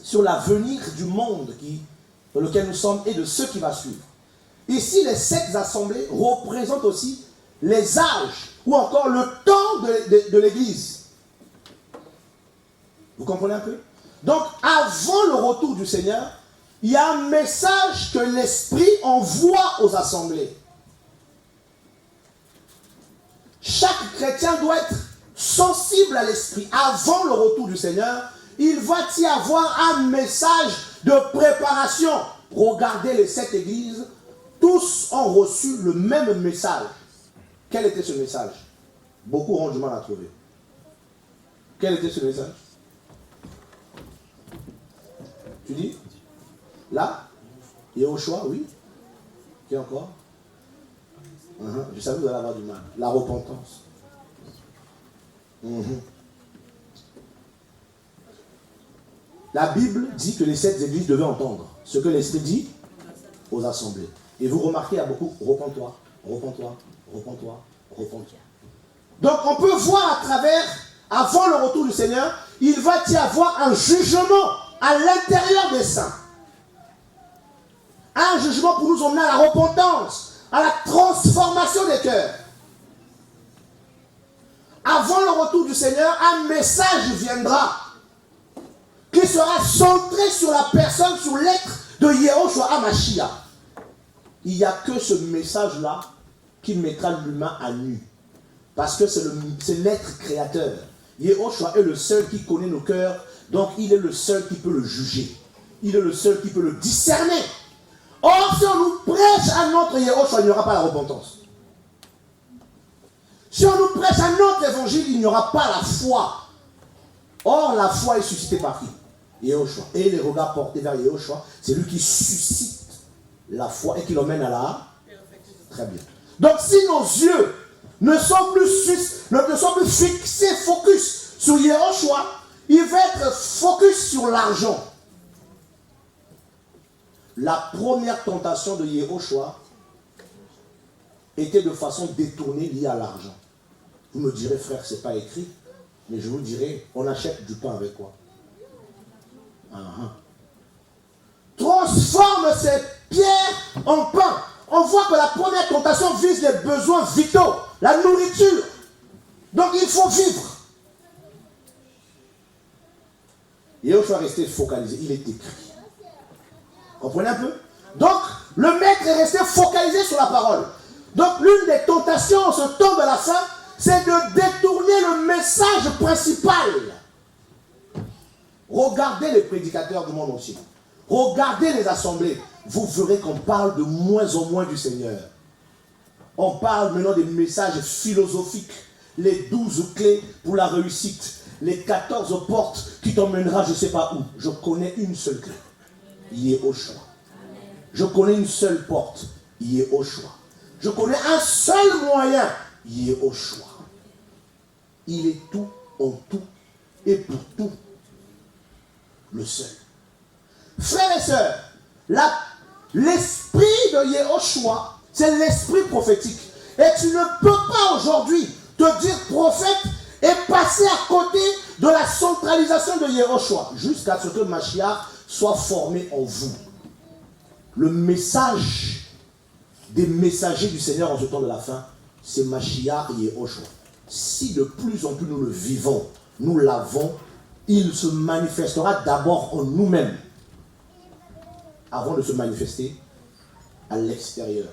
S1: sur l'avenir du monde dans lequel nous sommes et de ceux qui va suivre. Ici, les 7 assemblées représentent aussi les âges ou encore le temps de l'Église. Vous comprenez un peu? Donc, avant le retour du Seigneur, il y a un message que l'Esprit envoie aux assemblées. Chaque chrétien doit être sensible à l'Esprit. Avant le retour du Seigneur, il va y avoir un message de préparation. Regardez les 7 églises, tous ont reçu le même message. Quel était ce message? Beaucoup ont du mal à trouver. Quel était ce message? Tu dis? Là? Yehoshua, oui. Qui encore? Je savais que vous allez avoir du mal. La repentance. La Bible dit que les 7 églises devaient entendre ce que l'Esprit dit aux assemblées. Et vous remarquez, il y a beaucoup, repens-toi, repens-toi, repens-toi, repens-toi. Donc on peut voir à travers, avant le retour du Seigneur, il va y avoir un jugement à l'intérieur des saints. Un jugement pour nous emmener à la repentance, à la transformation des cœurs. Avant le retour du Seigneur, un message viendra qui sera centré sur la personne, sur l'être de Yehoshua HaMashiach. Il n'y a que ce message-là qui mettra l'humain à nu. Parce que c'est l'être créateur. Yehoshua est le seul qui connaît nos cœurs, donc il est le seul qui peut le juger. Il est le seul qui peut le discerner. Or, si on nous prêche à notre Yehoshua, il n'y aura pas la repentance. Si on nous prêche à notre évangile, il n'y aura pas la foi. Or, la foi est suscitée par qui? Yehoshua. Et les regards portés vers Yehoshua, c'est lui qui suscite la foi et qui l'emmène à la... Très bien. Donc, si nos yeux ne sont plus fixés, focus sur Yehoshua, il va être focus sur l'argent. La première tentation de Yehoshua était de façon détournée liée à l'argent. Vous me direz, frère, ce n'est pas écrit, mais je vous dirai, on achète du pain avec quoi? Transforme ces pierres en pain. On voit que la première tentation vise les besoins vitaux, la nourriture. Donc il faut vivre. Yehoshua restait focalisé, il est écrit. Comprenez un peu? Donc, le maître est resté focalisé sur la parole. Donc, l'une des tentations en ce temps de la fin, c'est de détourner le message principal. Regardez les prédicateurs du monde entier. Regardez les assemblées. Vous verrez qu'on parle de moins en moins du Seigneur. On parle maintenant des messages philosophiques. Les 12 clés pour la réussite. Les 14 portes qui t'emmènera je ne sais pas où. Je connais une seule clé. Yehoshua. Je connais une seule porte. Yehoshua. Je connais un seul moyen. Yehoshua. Il est tout en tout et pour tout. Le seul. Frères et sœurs, l'esprit de Yehoshua, c'est l'esprit prophétique. Et tu ne peux pas aujourd'hui te dire prophète et passer à côté de la centralisation de Yehoshua jusqu'à ce que Mashiach soit formé en vous. Le message des messagers du Seigneur en ce temps de la fin, c'est Mashiach et Yehoshua. Si de plus en plus nous le vivons, nous l'avons, il se manifestera d'abord en nous-mêmes avant de se manifester à l'extérieur.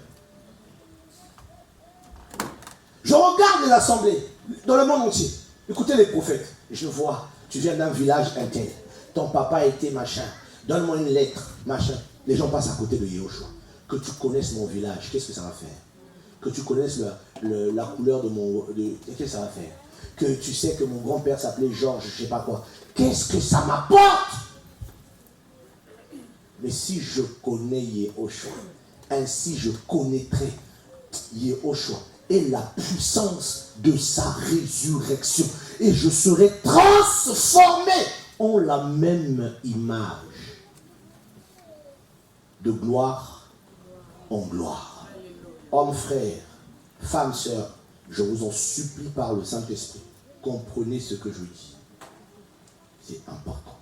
S1: Je regarde les assemblées dans le monde entier. Écoutez les prophètes. Je vois, tu viens d'un village intel. Ton papa était machin. Donne-moi une lettre, machin. Les gens passent à côté de Yehoshua. Que tu connaisses mon village, qu'est-ce que ça va faire? Que tu connaisses la couleur de mon... Qu'est-ce que ça va faire? Que tu sais que mon grand-père s'appelait Georges, je ne sais pas quoi. Qu'est-ce que ça m'apporte? Mais si je connais Yehoshua, ainsi je connaîtrai Yehoshua et la puissance de sa résurrection. Et je serai transformé en la même image. De gloire en gloire. Hommes, frères, femmes, sœurs, je vous en supplie par le Saint-Esprit, comprenez ce que je dis. C'est important.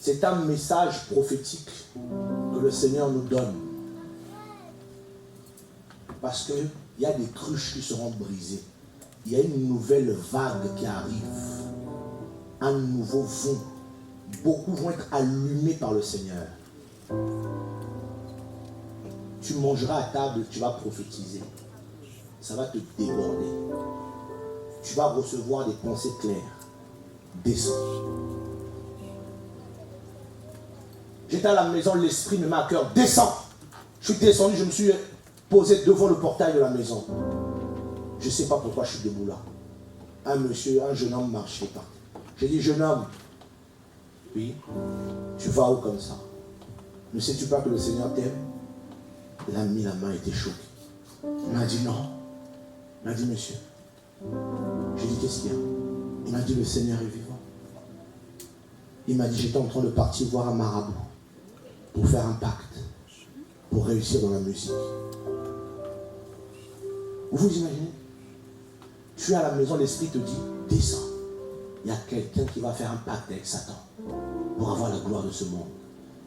S1: C'est un message prophétique que le Seigneur nous donne. Parce qu'il y a des cruches qui seront brisées. Il y a une nouvelle vague qui arrive. Un nouveau vent. Beaucoup vont être allumés par le Seigneur. Tu mangeras à table, tu vas prophétiser. Ça va te déborder. Tu vas recevoir des pensées claires. Descends. J'étais à la maison, l'esprit me met à cœur. Descends. Je suis descendu, je me suis posé devant le portail de la maison. Je ne sais pas pourquoi je suis debout là. Un jeune homme marchait par. J'ai dit, jeune homme, oui, tu vas où comme ça? Ne sais-tu pas que le Seigneur t'aime? Il a mis la main, il était choqué. Il m'a dit non. Il m'a dit, monsieur. J'ai dit, qu'est-ce qu'il y a? Il m'a dit, le Seigneur est vivant. Il m'a dit, j'étais en train de partir voir un marabout pour faire un pacte, pour réussir dans la musique. Vous imaginez? Tu es à la maison, l'esprit te dit, descends. Il y a quelqu'un qui va faire un pacte avec Satan pour avoir la gloire de ce monde.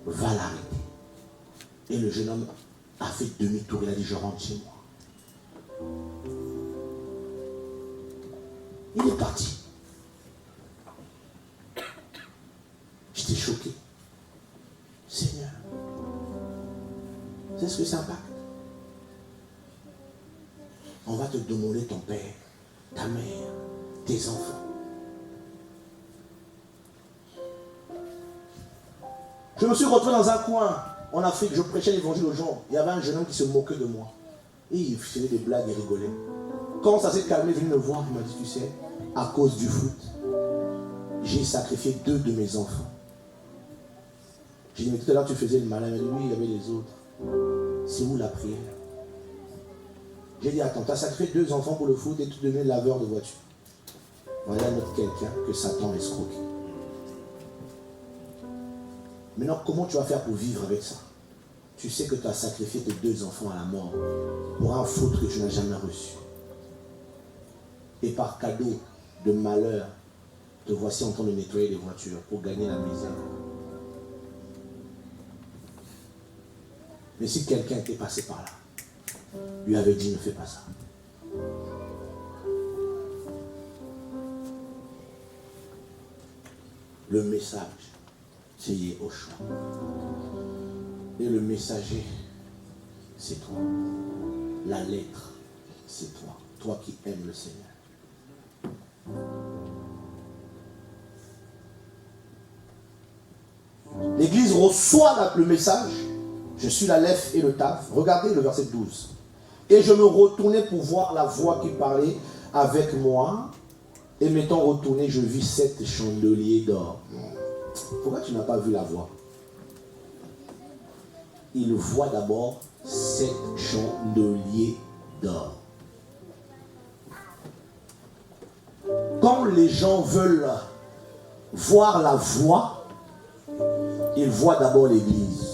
S1: Va l'arrêter. Et le jeune homme a fait demi-tour. Il a dit, je rentre chez moi. Il est parti. J'étais choqué. Seigneur, c'est ce que c'est un pacte. On va te demander ton père, ta mère, tes enfants. Je me suis retrouvé dans un coin en Afrique, je prêchais l'évangile aux gens. Il y avait un jeune homme qui se moquait de moi. Et il faisait des blagues et rigolait. Quand ça s'est calmé, il est venu me voir, il m'a dit, tu sais, à cause du foot, j'ai sacrifié 2 de mes enfants. J'ai dit, mais tout à l'heure tu faisais le malin. Il m'a dit, oui, il y avait les autres. C'est où la prière? J'ai dit, attends, tu as sacrifié 2 enfants pour le foot et tu deviens laveur de voiture. Voilà notre quelqu'un que Satan escroque. Maintenant, comment tu vas faire pour vivre avec ça? Tu sais que tu as sacrifié tes 2 enfants à la mort pour un foot que tu n'as jamais reçu. Et par cadeau de malheur, te voici en train de nettoyer les voitures pour gagner la misère. Mais si quelqu'un était passé par là, lui avait dit, ne fais pas ça. Le message, c'est Yehoshua. Et le messager, c'est toi. La lettre, c'est toi. Toi qui aimes le Seigneur. L'Église reçoit le message. Je suis la Lèphe et le Tav. Regardez le verset 12. Et je me retournai pour voir la voix qui parlait avec moi. Et m'étant retourné, je vis 7 chandeliers d'or. Pourquoi tu n'as pas vu la voix? Il voit d'abord 7 chandeliers d'or. Quand les gens veulent voir la voix, ils voient d'abord l'Église.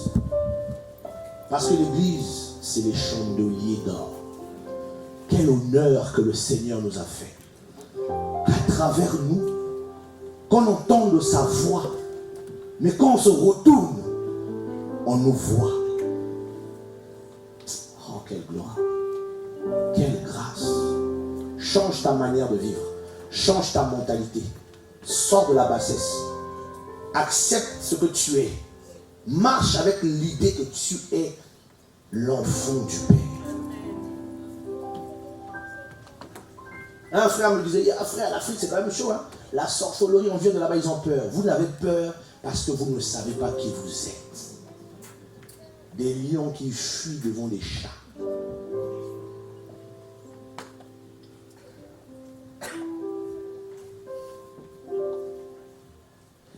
S1: Parce que l'Église, c'est les chandeliers d'or. Quel honneur que le Seigneur nous a fait. Qu'à travers nous, qu'on entende sa voix, mais quand on se retourne, on nous voit. Oh, quelle gloire. Quelle grâce. Change ta manière de vivre. Change ta mentalité. Sors de la bassesse. Accepte ce que tu es. Marche avec l'idée que tu es l'enfant du Père. Un frère me disait, frère, l'Afrique c'est quand même chaud. Hein? La sorcellerie, on vient de là-bas, ils ont peur. Vous n'avez peur parce que vous ne savez pas qui vous êtes. Des lions qui fuient devant des chats.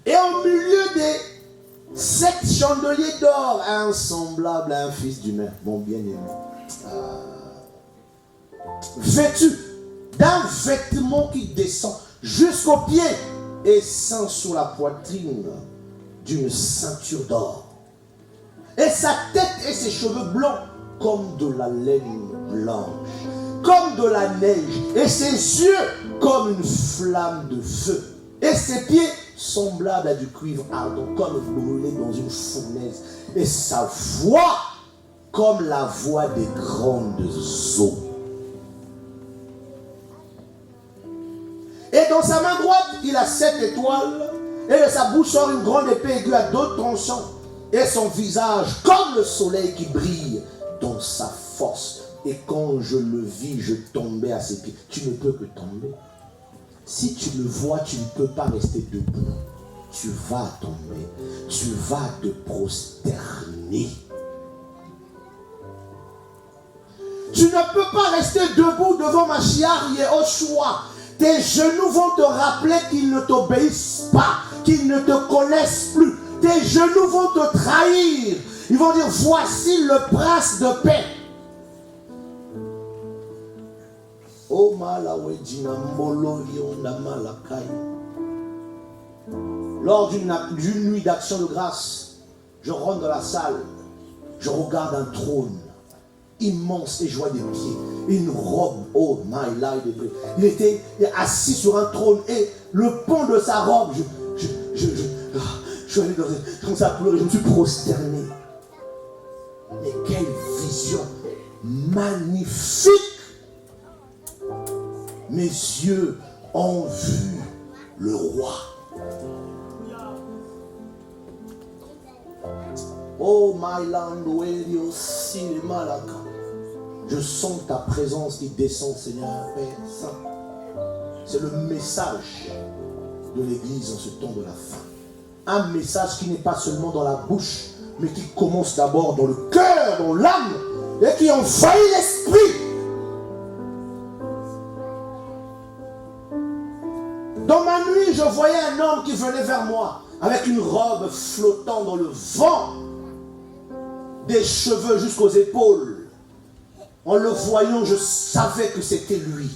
S1: Et au milieu des 7 chandeliers d'or, un semblable à un fils d'humain, mon bien-aimé, vêtu d'un vêtement qui descend jusqu'aux pieds et ceint sur la poitrine d'une ceinture d'or. Et sa tête et ses cheveux blancs comme de la laine blanche, comme de la neige, et ses yeux comme une flamme de feu, et ses pieds semblable à du cuivre ardent, comme brûlé dans une fournaise, et sa voix comme la voix des grandes eaux. Et dans sa main droite, il a 7 étoiles, et de sa bouche sort une grande épée aiguë à 2 tranchants, et son visage comme le soleil qui brille dans sa force. Et quand je le vis, je tombais à ses pieds. Tu ne peux que tomber. Si tu le vois, tu ne peux pas rester debout. Tu vas tomber. Tu vas te prosterner. Tu ne peux pas rester debout devant Mashiach Yehoshua. Tes genoux vont te rappeler qu'ils ne t'obéissent pas, qu'ils ne te connaissent plus. Tes genoux vont te trahir. Ils vont dire, voici le prince de paix. Oh malawedina molo yonda malakai. Lors d'une nuit d'action de grâce, je rentre dans la salle, je regarde un trône immense et je vois des pieds, une robe, oh my life, il était assis sur un trône et le pont de sa robe, je suis allé comme ça à pleurer, je me suis prosterné. Mais quelle vision magnifique! Mes yeux ont vu le roi. Oh my land, je sens ta présence qui descend, Seigneur Père Saint. C'est le message de l'Église en ce temps de la fin. Un message qui n'est pas seulement dans la bouche, mais qui commence d'abord dans le cœur, dans l'âme, et qui envahit l'esprit. Dans ma nuit, je voyais un homme qui venait vers moi, avec une robe flottant dans le vent, des cheveux jusqu'aux épaules. En le voyant, je savais que c'était lui.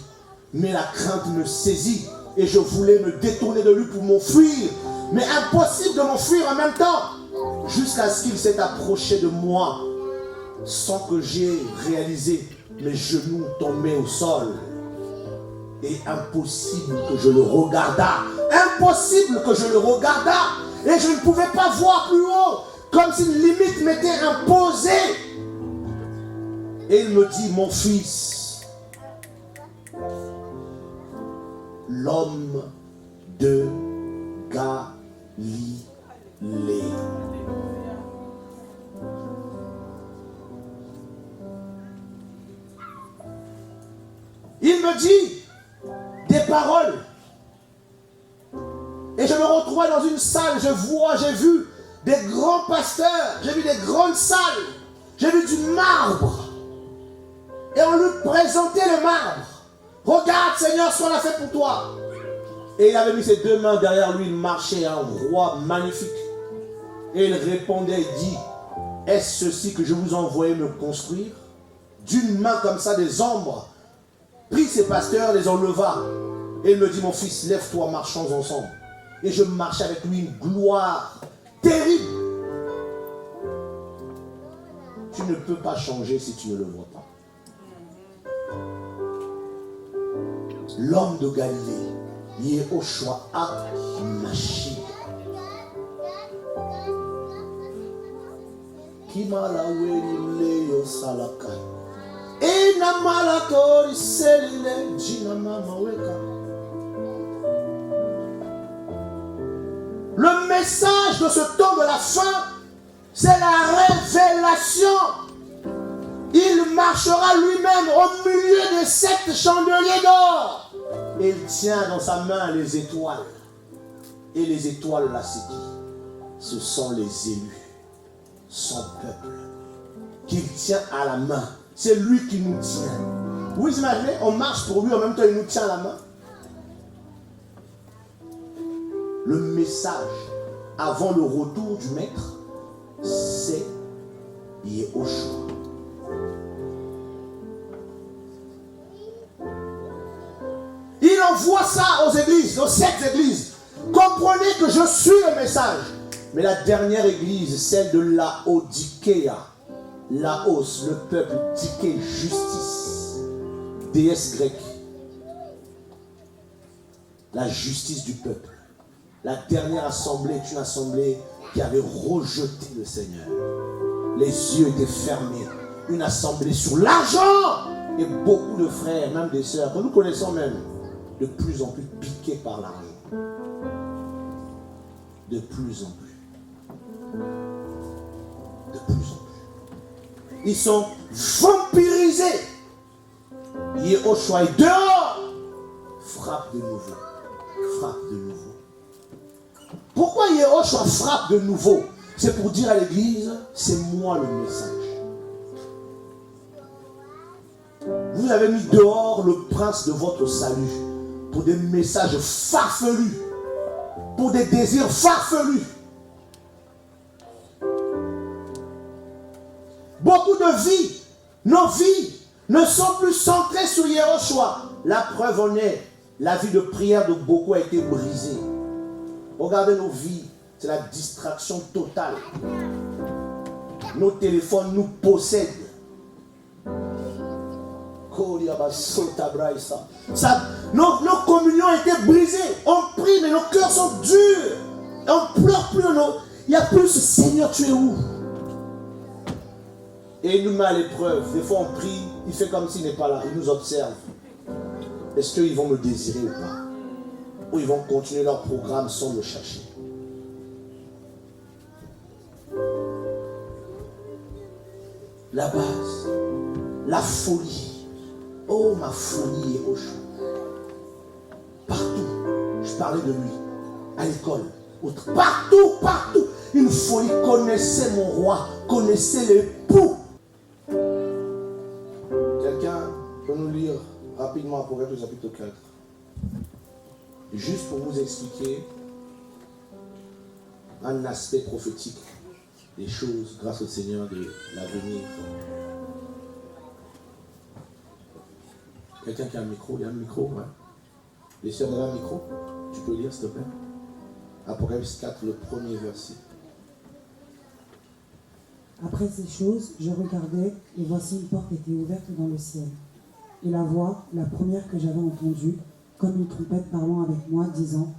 S1: Mais la crainte me saisit et je voulais me détourner de lui pour m'enfuir. Mais impossible de m'enfuir en même temps. Jusqu'à ce qu'il s'est approché de moi sans que j'aie réalisé mes genoux tombaient au sol. Et impossible que je le regardât. Impossible que je le regardât. Et je ne pouvais pas voir plus haut. Comme si une limite m'était imposée. Et il me dit, mon fils, l'homme de Galilée. Il me dit des paroles. Et je me retrouvais dans une salle, j'ai vu des grands pasteurs, j'ai vu des grandes salles, j'ai vu du marbre. Et on lui présentait le marbre. Regarde Seigneur ce qu'on a fait pour toi. Et il avait mis ses 2 mains derrière lui, il marchait, un roi magnifique. Et il répondait, il dit, est-ce ceci que je vous ai envoyé me construire? D'une main comme ça, des ombres, prit ses pasteurs, les enleva. Et il me dit, mon fils, lève-toi, marchons ensemble. Et je marchais avec lui, une gloire terrible. Tu ne peux pas changer si tu ne le vois pas. L'homme de Galilée, Yehoshua HaMashiach. Kimalaweli leyo salakai. Ina malatori selile jina mama weka. Le message de ce temps de la fin, c'est la révélation. Il marchera lui-même au milieu des 7 chandeliers d'or. Et il tient dans sa main les étoiles. Et les étoiles, là, c'est qui? Ce sont les élus, son peuple, qu'il tient à la main. C'est lui qui nous tient. Vous imaginez, on marche pour lui, en même temps il nous tient à la main. Le message avant le retour du maître, c'est Yehoshua. Il envoie ça aux églises, aux 7 églises. Comprenez que je suis le message. Mais la dernière église, celle de Laodicea, Laos, le peuple, Diké, justice, déesse grecque, la justice du peuple. La dernière assemblée est une assemblée qui avait rejeté le Seigneur. Les yeux étaient fermés. Une assemblée sur l'argent. Et beaucoup de frères, même des sœurs, que nous connaissons même, de plus en plus piqués par l'argent. De plus en plus. De plus en plus. Ils sont vampirisés. Yehoshua est dehors. Frappe de nouveau. Frappe de nouveau. Pourquoi Yehoshua frappe de nouveau? C'est pour dire à l'église, c'est moi le message. Vous avez mis dehors le prince de votre salut pour des messages farfelus, pour des désirs farfelus. Beaucoup de vies, nos vies, ne sont plus centrées sur Yehoshua. La preuve en est, la vie de prière de beaucoup a été brisée. Regardez nos vies, c'est la distraction totale. Nos téléphones nous possèdent. Nos communions ont été brisées. On prie, mais nos cœurs sont durs. On ne pleure plus. Il n'y a plus ce Seigneur, tu es où? Et il nous met à l'épreuve. Des fois on prie, il fait comme s'il n'est pas là. Il nous observe. Est-ce qu'ils vont me désirer ou pas? Ou ils vont continuer leur programme sans me chercher? La base, la folie. Oh, ma folie est au chaud. Partout, je parlais de lui, à l'école, partout, partout. Une folie, connaissait mon roi, connaissait l'époux. Quelqu'un peut nous lire rapidement Apocalypse chapitre 4. Juste pour vous expliquer un aspect prophétique des choses grâce au Seigneur de l'avenir. Quelqu'un qui a un micro? Il y a un micro, ouais. Les sœurs, il y a un micro? Tu peux lire, s'il te plaît? Apocalypse 4, le premier verset.
S2: Après ces choses, je regardais, et voici une porte était ouverte dans le ciel. Et la voix, la première que j'avais entendue, comme une trompette parlant avec moi, disant,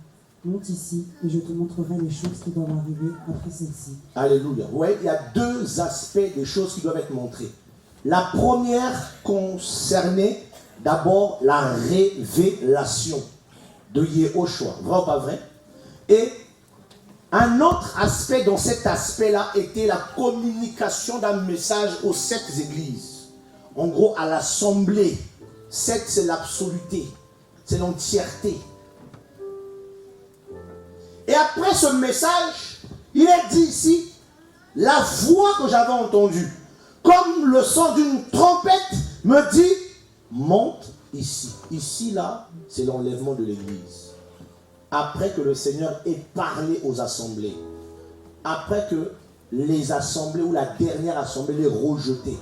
S2: monte ici, et je te montrerai les choses qui doivent arriver après celle-ci.
S1: Alléluia. Vous voyez, il y a deux aspects des choses qui doivent être montrées. La première concernait d'abord la révélation de Yehoshua. Vrai ou pas vrai? Et un autre aspect dans cet aspect-là était la communication d'un message aux 7 églises. En gros, à l'assemblée. 7, c'est l'absoluté. C'est l'entièreté. Et après ce message, il est dit ici, la voix que j'avais entendue, comme le son d'une trompette, me dit, monte ici. Ici, là, c'est l'enlèvement de l'église. Après que le Seigneur ait parlé aux assemblées, après que les assemblées ou la dernière assemblée les rejetées,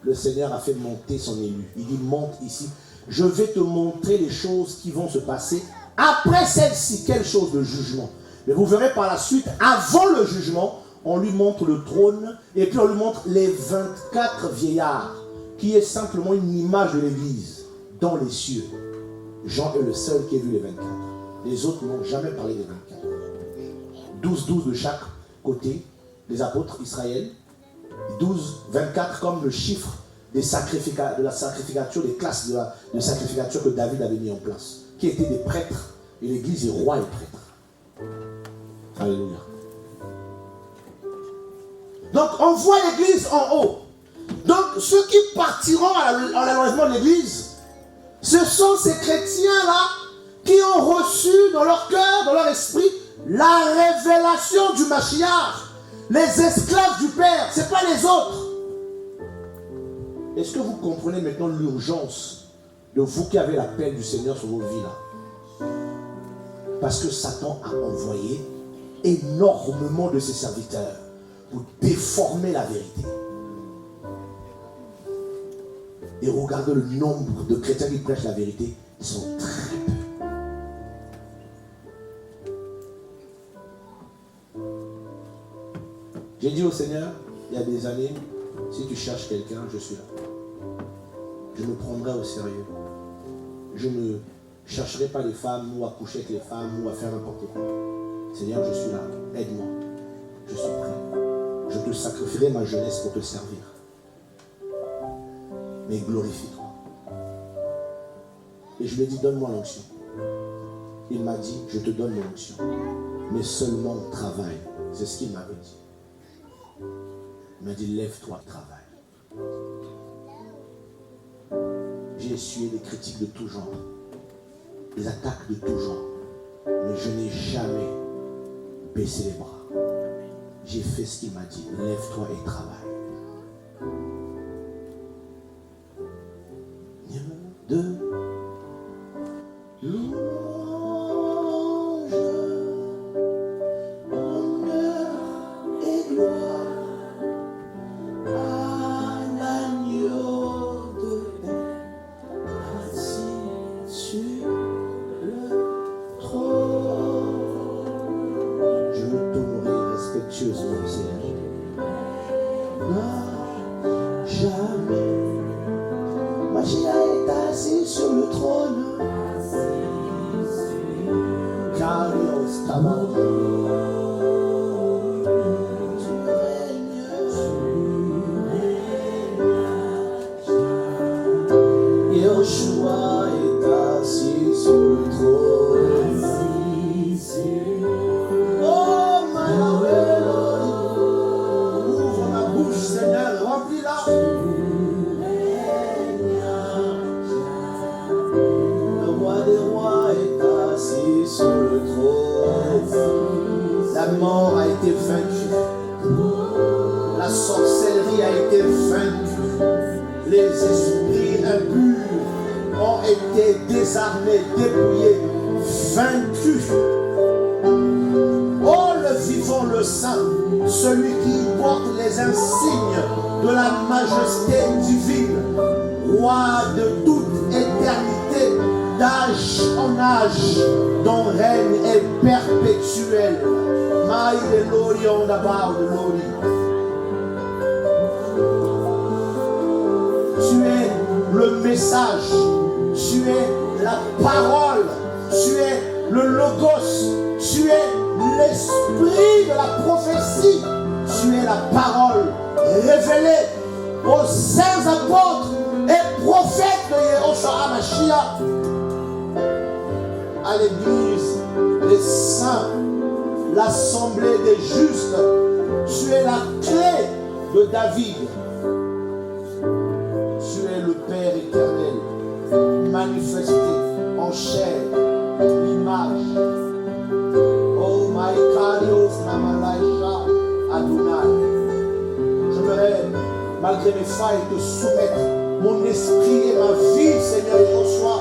S1: le Seigneur a fait monter son élu. Il dit, monte ici. Je vais te montrer les choses qui vont se passer après celle-ci. Quelle chose de jugement. Mais vous verrez par la suite, avant le jugement, on lui montre le trône et puis on lui montre les 24 vieillards, qui est simplement une image de l'église dans les cieux. Jean est le seul qui a vu les 24. Les autres n'ont jamais parlé des 24. 12 de chaque côté, les apôtres Israël. 24 comme le chiffre de la sacrificature, des classes de sacrificature que David avait mis en place, qui étaient des prêtres, et l'église est roi et prêtre. Alléluia. Donc on voit l'église en haut. Donc ceux qui partiront à l'enlèvement de l'église, ce sont ces chrétiens-là qui ont reçu dans leur cœur, dans leur esprit, la révélation du Mashiach. Les esclaves du Père, ce n'est pas les autres. Est-ce que vous comprenez maintenant l'urgence de vous qui avez l'appel du Seigneur sur vos vies là? Parce que Satan a envoyé énormément de ses serviteurs pour déformer la vérité. Et regardez le nombre de chrétiens qui prêchent la vérité, ils sont très peu. J'ai dit au Seigneur, il y a des années, si tu cherches quelqu'un, je suis là. Je me prendrai au sérieux. Je ne chercherai pas les femmes ou à coucher avec les femmes ou à faire n'importe quoi. Seigneur, je suis là, aide-moi, je suis prêt. Je te sacrifierai ma jeunesse pour te servir. Mais glorifie-toi. Et je lui ai dit, donne-moi l'onction. Il m'a dit, je te donne l'onction, mais seulement travaille. C'est ce qu'il m'avait dit. Il m'a dit, lève-toi, travaille. J'ai essuyé des critiques de tout genre, des attaques de tout genre, mais je n'ai jamais baissé les bras. J'ai fait ce qu'il m'a dit, lève-toi et travaille. De louange, honneur et gloire à l'agneau de paix, assis sur le trône. Je me tournerai respectueusement, Seigneur. Non, jamais. Machia est assis sur le trône. Carlos Tabac. Tu règnes. Yeshua est assis sur le trône. Oh, Yahweh, ouvre ma bouche, Seigneur, remplis-la. Sur le trône, la mort a été vaincue, la sorcellerie a été vaincue, les esprits impurs ont été désarmés, dépouillés, vaincus. Oh, le vivant, le saint, celui qui porte les insignes de la majesté divine, roi de toute éternité, d'âge en âge, dont règne est perpétuel. My glory on about the glory. Tu es le message, tu es la parole, tu es le logos, tu es l'esprit de la prophétie, tu es la parole révélée aux saints apôtres et prophètes de Yehoshua HaMashiach. À l'église, les saints, l'assemblée des justes, tu es la clé de David. Tu es le Père éternel, manifesté en chair, l'image. Oh my God, Namalaïcha, Adonai. Je voudrais, malgré mes failles, te soumettre mon esprit et ma vie, Seigneur Yehoshua.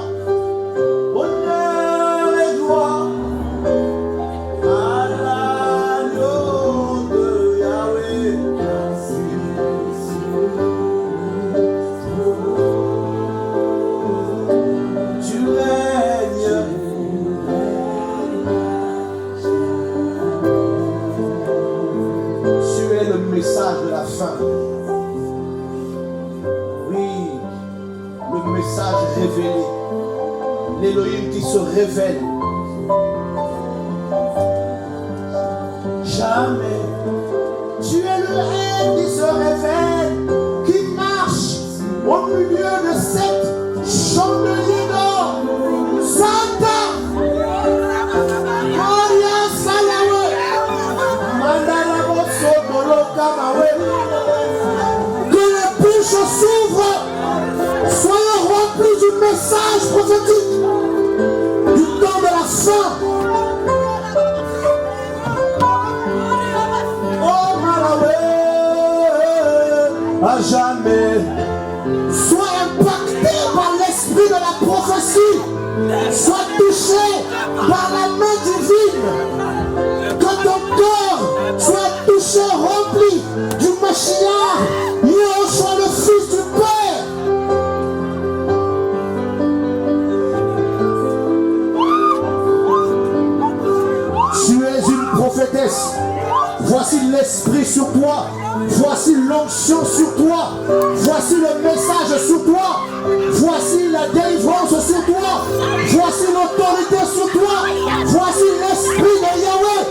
S1: Message de la fin. Oui, le message révélé. L'Élohim qui se révèle. Jamais. Tu es le Rêve qui se révèle, qui marche au milieu de cette chandelier d'or. Santa. Que les bouches s'ouvrent, soyez remplis du message prophétique du temps de la fin. Oh Malawi, à jamais. Sois impacté par l'esprit de la prophétie, sois touché par la main divine. Que ton cœur soit touché, rempli du Mashiach, Yehoshua le Fils du Père. Tu es une prophétesse. Voici l'esprit sur toi. Voici l'onction sur toi. Voici le message sur toi. Voici la délivrance sur toi. Voici l'autorité sur toi. Voici l'esprit de Yahweh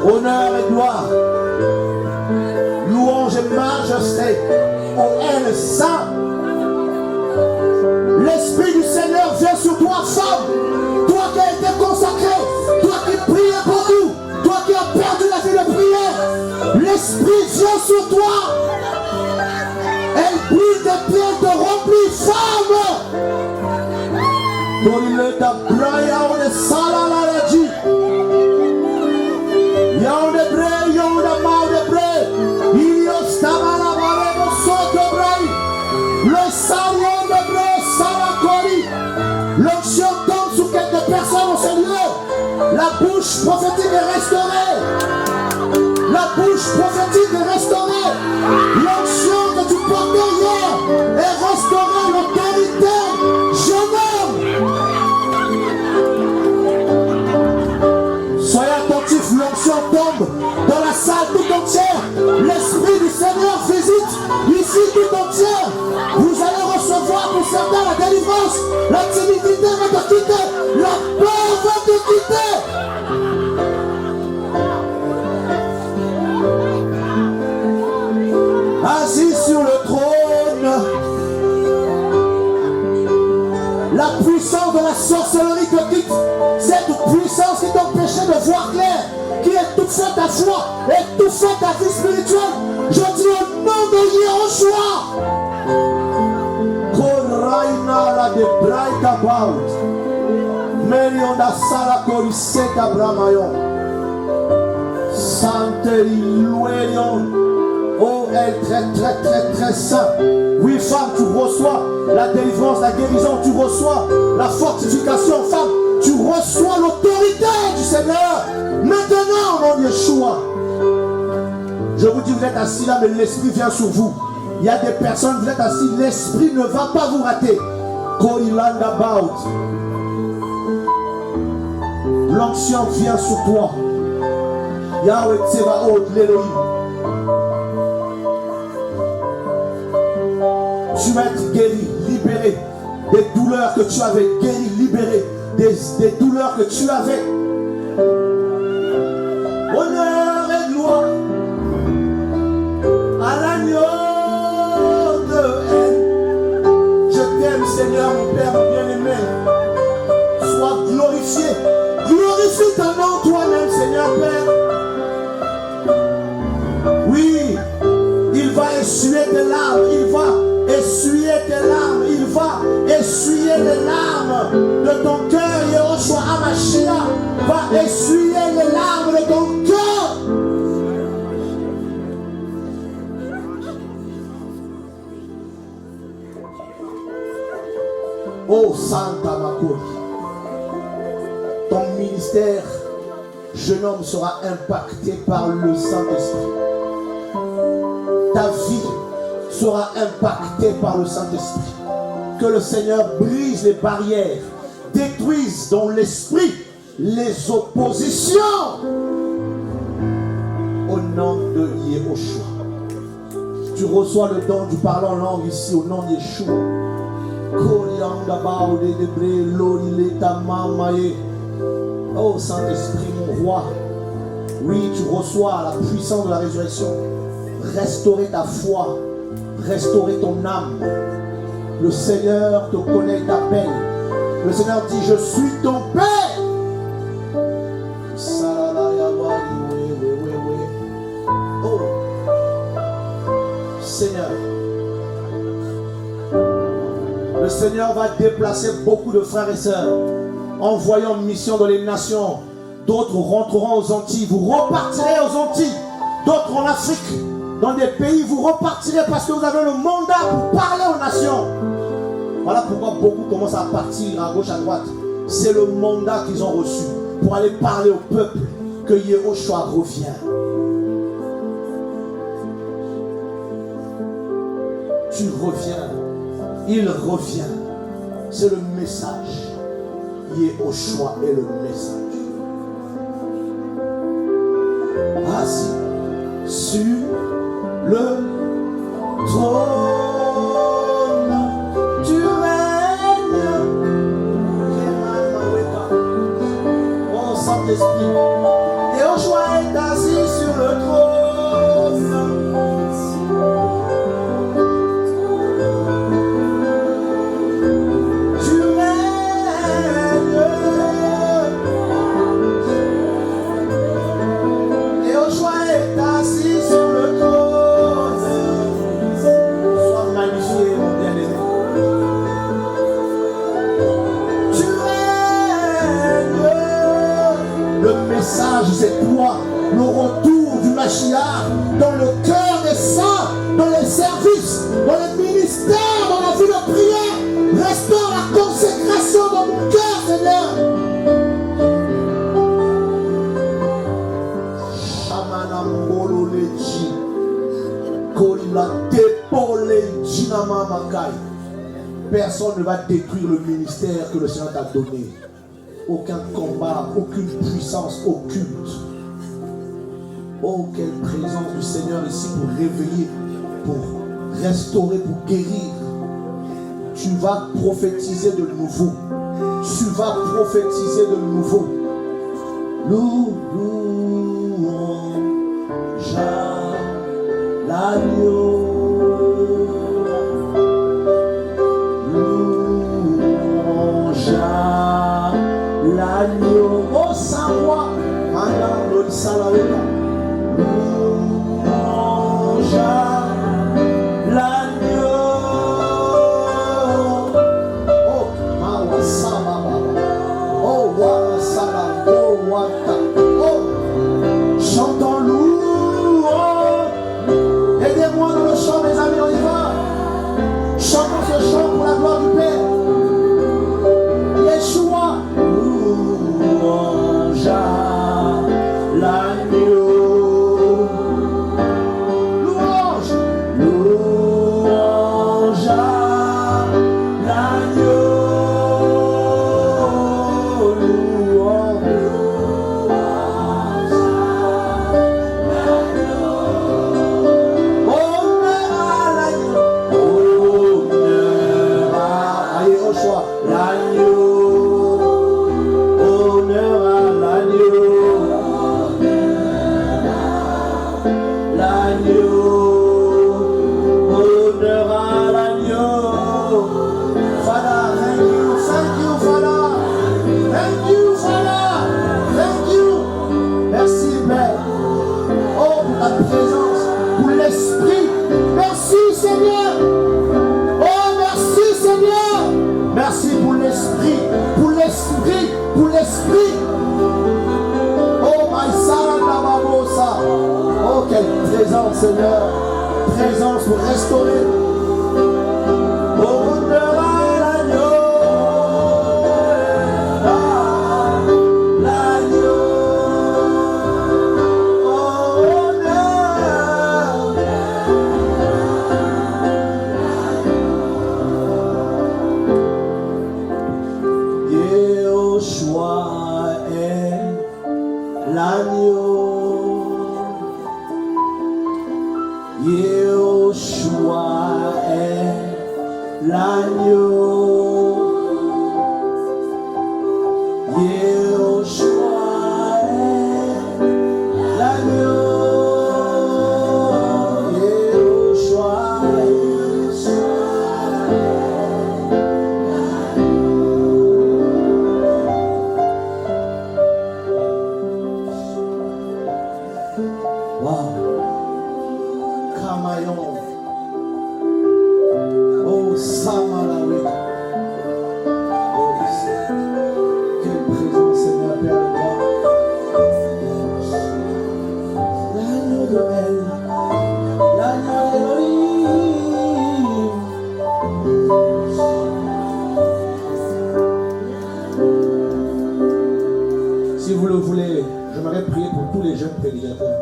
S1: Honneur et gloire, louange et majesté au Elle Saint. L'Esprit du Seigneur vient sur toi, femme, toi qui as été consacré, toi qui priais pour nous, toi qui as perdu la vie de prière. L'Esprit vient sur toi. Elle brille des pieds te remplit, femme. Dolileta braya on est salaladi. Yonde bre, yonde maude bre. Ilios tamala baremo soto bre. Le salion de bre salakori. L'onction tombe sur quelques personnes au Seigneur. La bouche prophétique est restaurée. La bouche prophétique est restaurée. L'onction que tu portais hier est restaurée. L'autorité, jeune homme. Soyez attentifs, l'onction tombe dans la salle tout entière. L'Esprit du Seigneur visite ici tout entière. Vous allez recevoir pour certains la délivrance. La timidité va te quitter. La peur va te quitter. Assis sur le trône, la puissance de la sorcellerie te quitte. Cette puissance qui t'empêchait de voir clair, qui étouffait ta foi, étouffait ta vie spirituelle. Je dis au nom de Yehoshua. Koraina la de braita baut. Merionda sala koriseta bramayon. Sante iluerion. Oh, elle très saint. Oui, femme, tu reçois la délivrance, la guérison, tu reçois la fortification, femme, tu reçois l'autorité du Seigneur. Maintenant, au nom de Yeshua. Je vous dis, vous êtes assis là, mais l'Esprit vient sur vous. Il y a des personnes, vous êtes assis, l'Esprit ne va pas vous rater. Koilanda Baut. L'onction vient sur toi. Yahweh Tsevaot, l'Élohim. Tu vas être guéri, libéré des douleurs que tu avais, guéri, libéré des douleurs que tu avais. Honneur et gloire à l'agneau de haine. Je t'aime, Seigneur, mon Père bien-aimé. Sois glorifié. Glorifie ton nom toi-même, Seigneur Père. Oui, il va essuyer tes larmes, il va essuyer tes larmes, il va essuyer les larmes de ton cœur. Yehoshua Hamashiach va essuyer les larmes de ton cœur. Oh Santa Makori, ton ministère, jeune homme, sera impacté par le Saint-Esprit. Ta vie sera impacté par le Saint-Esprit. Que le Seigneur brise les barrières, détruise dans l'esprit les oppositions. Au nom de Yehoshua. Tu reçois le don du parler en langue ici au nom de Yeshua. Oh Saint-Esprit, mon roi. Oui, tu reçois la puissance de la résurrection. Restaurer ta foi. Restaurer ton âme. Le Seigneur te connaît et t'appelle. Le Seigneur dit, je suis ton Père. Oh Seigneur. Le Seigneur va déplacer beaucoup de frères et sœurs, envoyant une mission dans les nations. D'autres rentreront aux Antilles. Vous repartirez aux Antilles. D'autres en Afrique. Dans des pays, vous repartirez parce que vous avez le mandat pour parler aux nations. Voilà pourquoi beaucoup commencent à partir à gauche, à droite. C'est le mandat qu'ils ont reçu pour aller parler au peuple que Yehoshua revient. Tu reviens. Il revient. C'est le message. Yehoshua est le message. Assis sur le trône, tu règnes. le retour du Mashiach dans le cœur des saints, dans les services, dans les ministères, dans la vie de prière. Restaure la consécration dans mon cœur, Seigneur. Personne ne va détruire le ministère que le Seigneur t'a donné. Aucun combat, aucune puissance occulte. Oh, quelle présence du Seigneur ici pour réveiller, pour restaurer, pour guérir. Tu vas prophétiser de nouveau. Tu vas prophétiser de nouveau. Louange à l'agneau. Louange à l'agneau. Oh Saint-Roi, Madame de Salaola. Louange à l'agneau. Oh, Mawa Sababa. Oh, Wama Sala. Oh, Wata. Oh, chantons louange. Aidez-moi dans le chant, mes amis, on y va. Chantons ce chant pour la gloire du Père. Yeshua. Louange à l'agneau. Louange. Louange à l'agneau. Louange. Honneur à l'agneau. Honneur à... Allez, au choix. L'agneau. Honneur à l'agneau. L'agneau. Honneur à l'agneau. Father, thank you, Father. Thank you, Father. Thank you. Merci, Père. Oh, pour ta présence, pour l'Esprit. Merci, Seigneur. Oh, merci, Seigneur. Merci pour l'Esprit, pour l'Esprit, pour l'Esprit. Oh, my Saranababosa. Oh, quelle présence, Seigneur. Présence pour restaurer. Honneur à l'agneau. Ah, l'agneau. Honneur. Yehoshua est l'agneau. Yehoshua est l'agneau. Yehoshua est l'agneau. Yehoshua wow. Kamayon. Oh, Samalawe. Oh, quelle présence, Seigneur, Père de gloire. L'agneau de Elle, l'agneau d'Élohim. Si vous le voulez, j'aimerais prier pour tous les jeunes prédicateurs.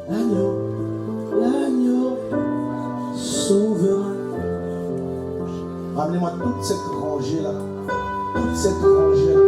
S1: L'agneau, l'agneau sauvera. Ramenez-moi toute cette rangée-là. Toute cette rangée-là.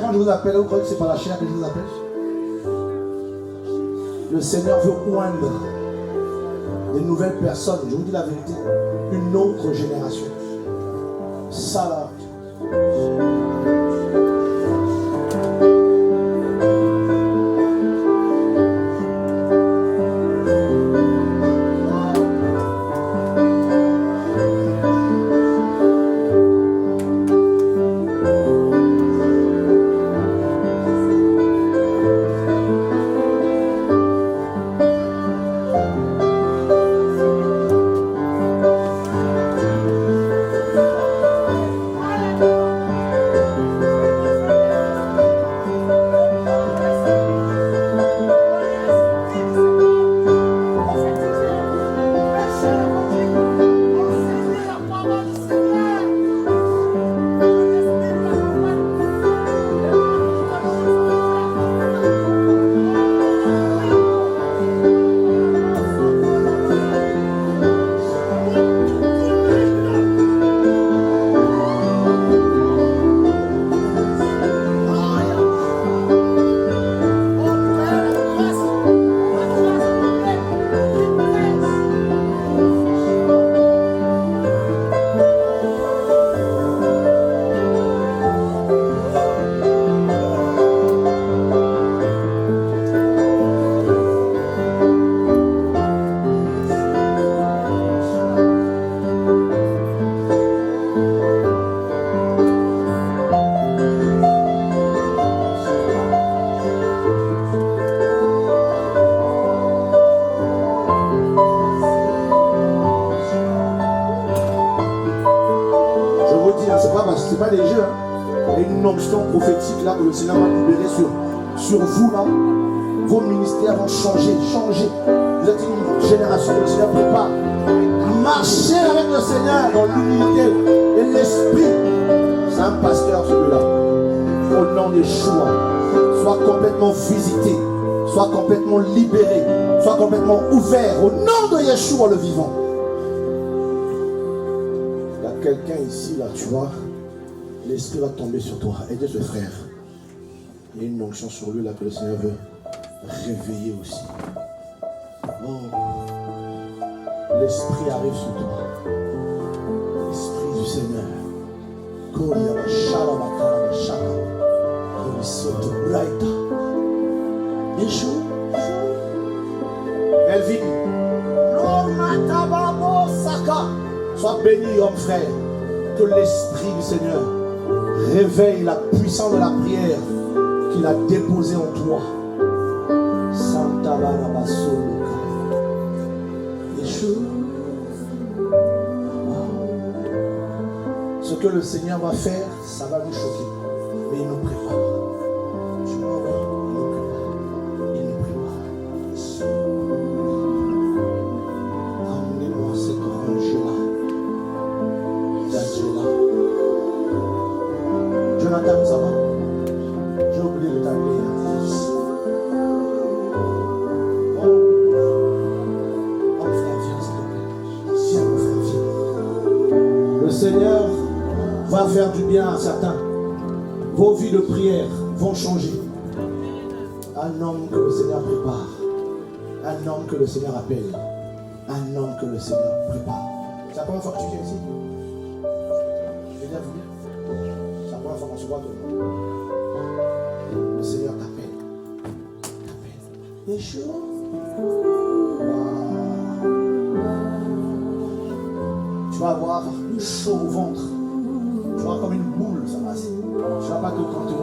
S1: quand je vous appelle, vous croyez que c'est par la chair que je vous appelle? Le Seigneur veut oindre des nouvelles personnes. Je vous dis la vérité. Une autre génération. Ça là. C'est pas des jeux, hein. Il y a une onction prophétique là que le Seigneur va libérer sur vous là. Vos ministères vont changer. Vous êtes une génération que le Seigneur prépare. Marchez avec le Seigneur dans l'humilité et l'esprit. C'est un pasteur celui-là. Au nom de Yeshua, sois complètement visité, sois complètement libéré, sois complètement ouvert. Au nom de Yeshua le vivant. Il y a quelqu'un ici là, tu vois. L'esprit va tomber sur toi. Aidez ce frère. Il y a une onction sur lui là que le Seigneur veut réveiller aussi. Oh, l'esprit arrive sur toi. L'esprit du Seigneur. Melvin. Sois béni, homme frère. Que l'esprit du Seigneur réveille la puissance de la prière qu'il a déposée en toi. Santa Barabasso. Ce que le Seigneur va faire, ça va nous choquer. Mais il nous prépare. Tu vois, oui, il nous prépare. Emmenez-moi cette rangée-là. D'Angela. Jonathan, ça va? J'ai oublié de t'appeler. Oh, frère, viens, s'il te plaît. Viens, mon frère, viens. Le Seigneur va faire du bien à certains. Vos vies de prière vont changer. Un homme que le Seigneur prépare. Un homme que le Seigneur appelle. Un homme que le Seigneur prépare. C'est la première fois que tu viens ici? Je viens vous dire. C'est la première fois qu'on se voit toi. Le Seigneur t'appelle. Et chaud. Tu vas avoir chaud au ventre. Tu vas comme une boule, ça va. Tu ne vas pas te contrôler.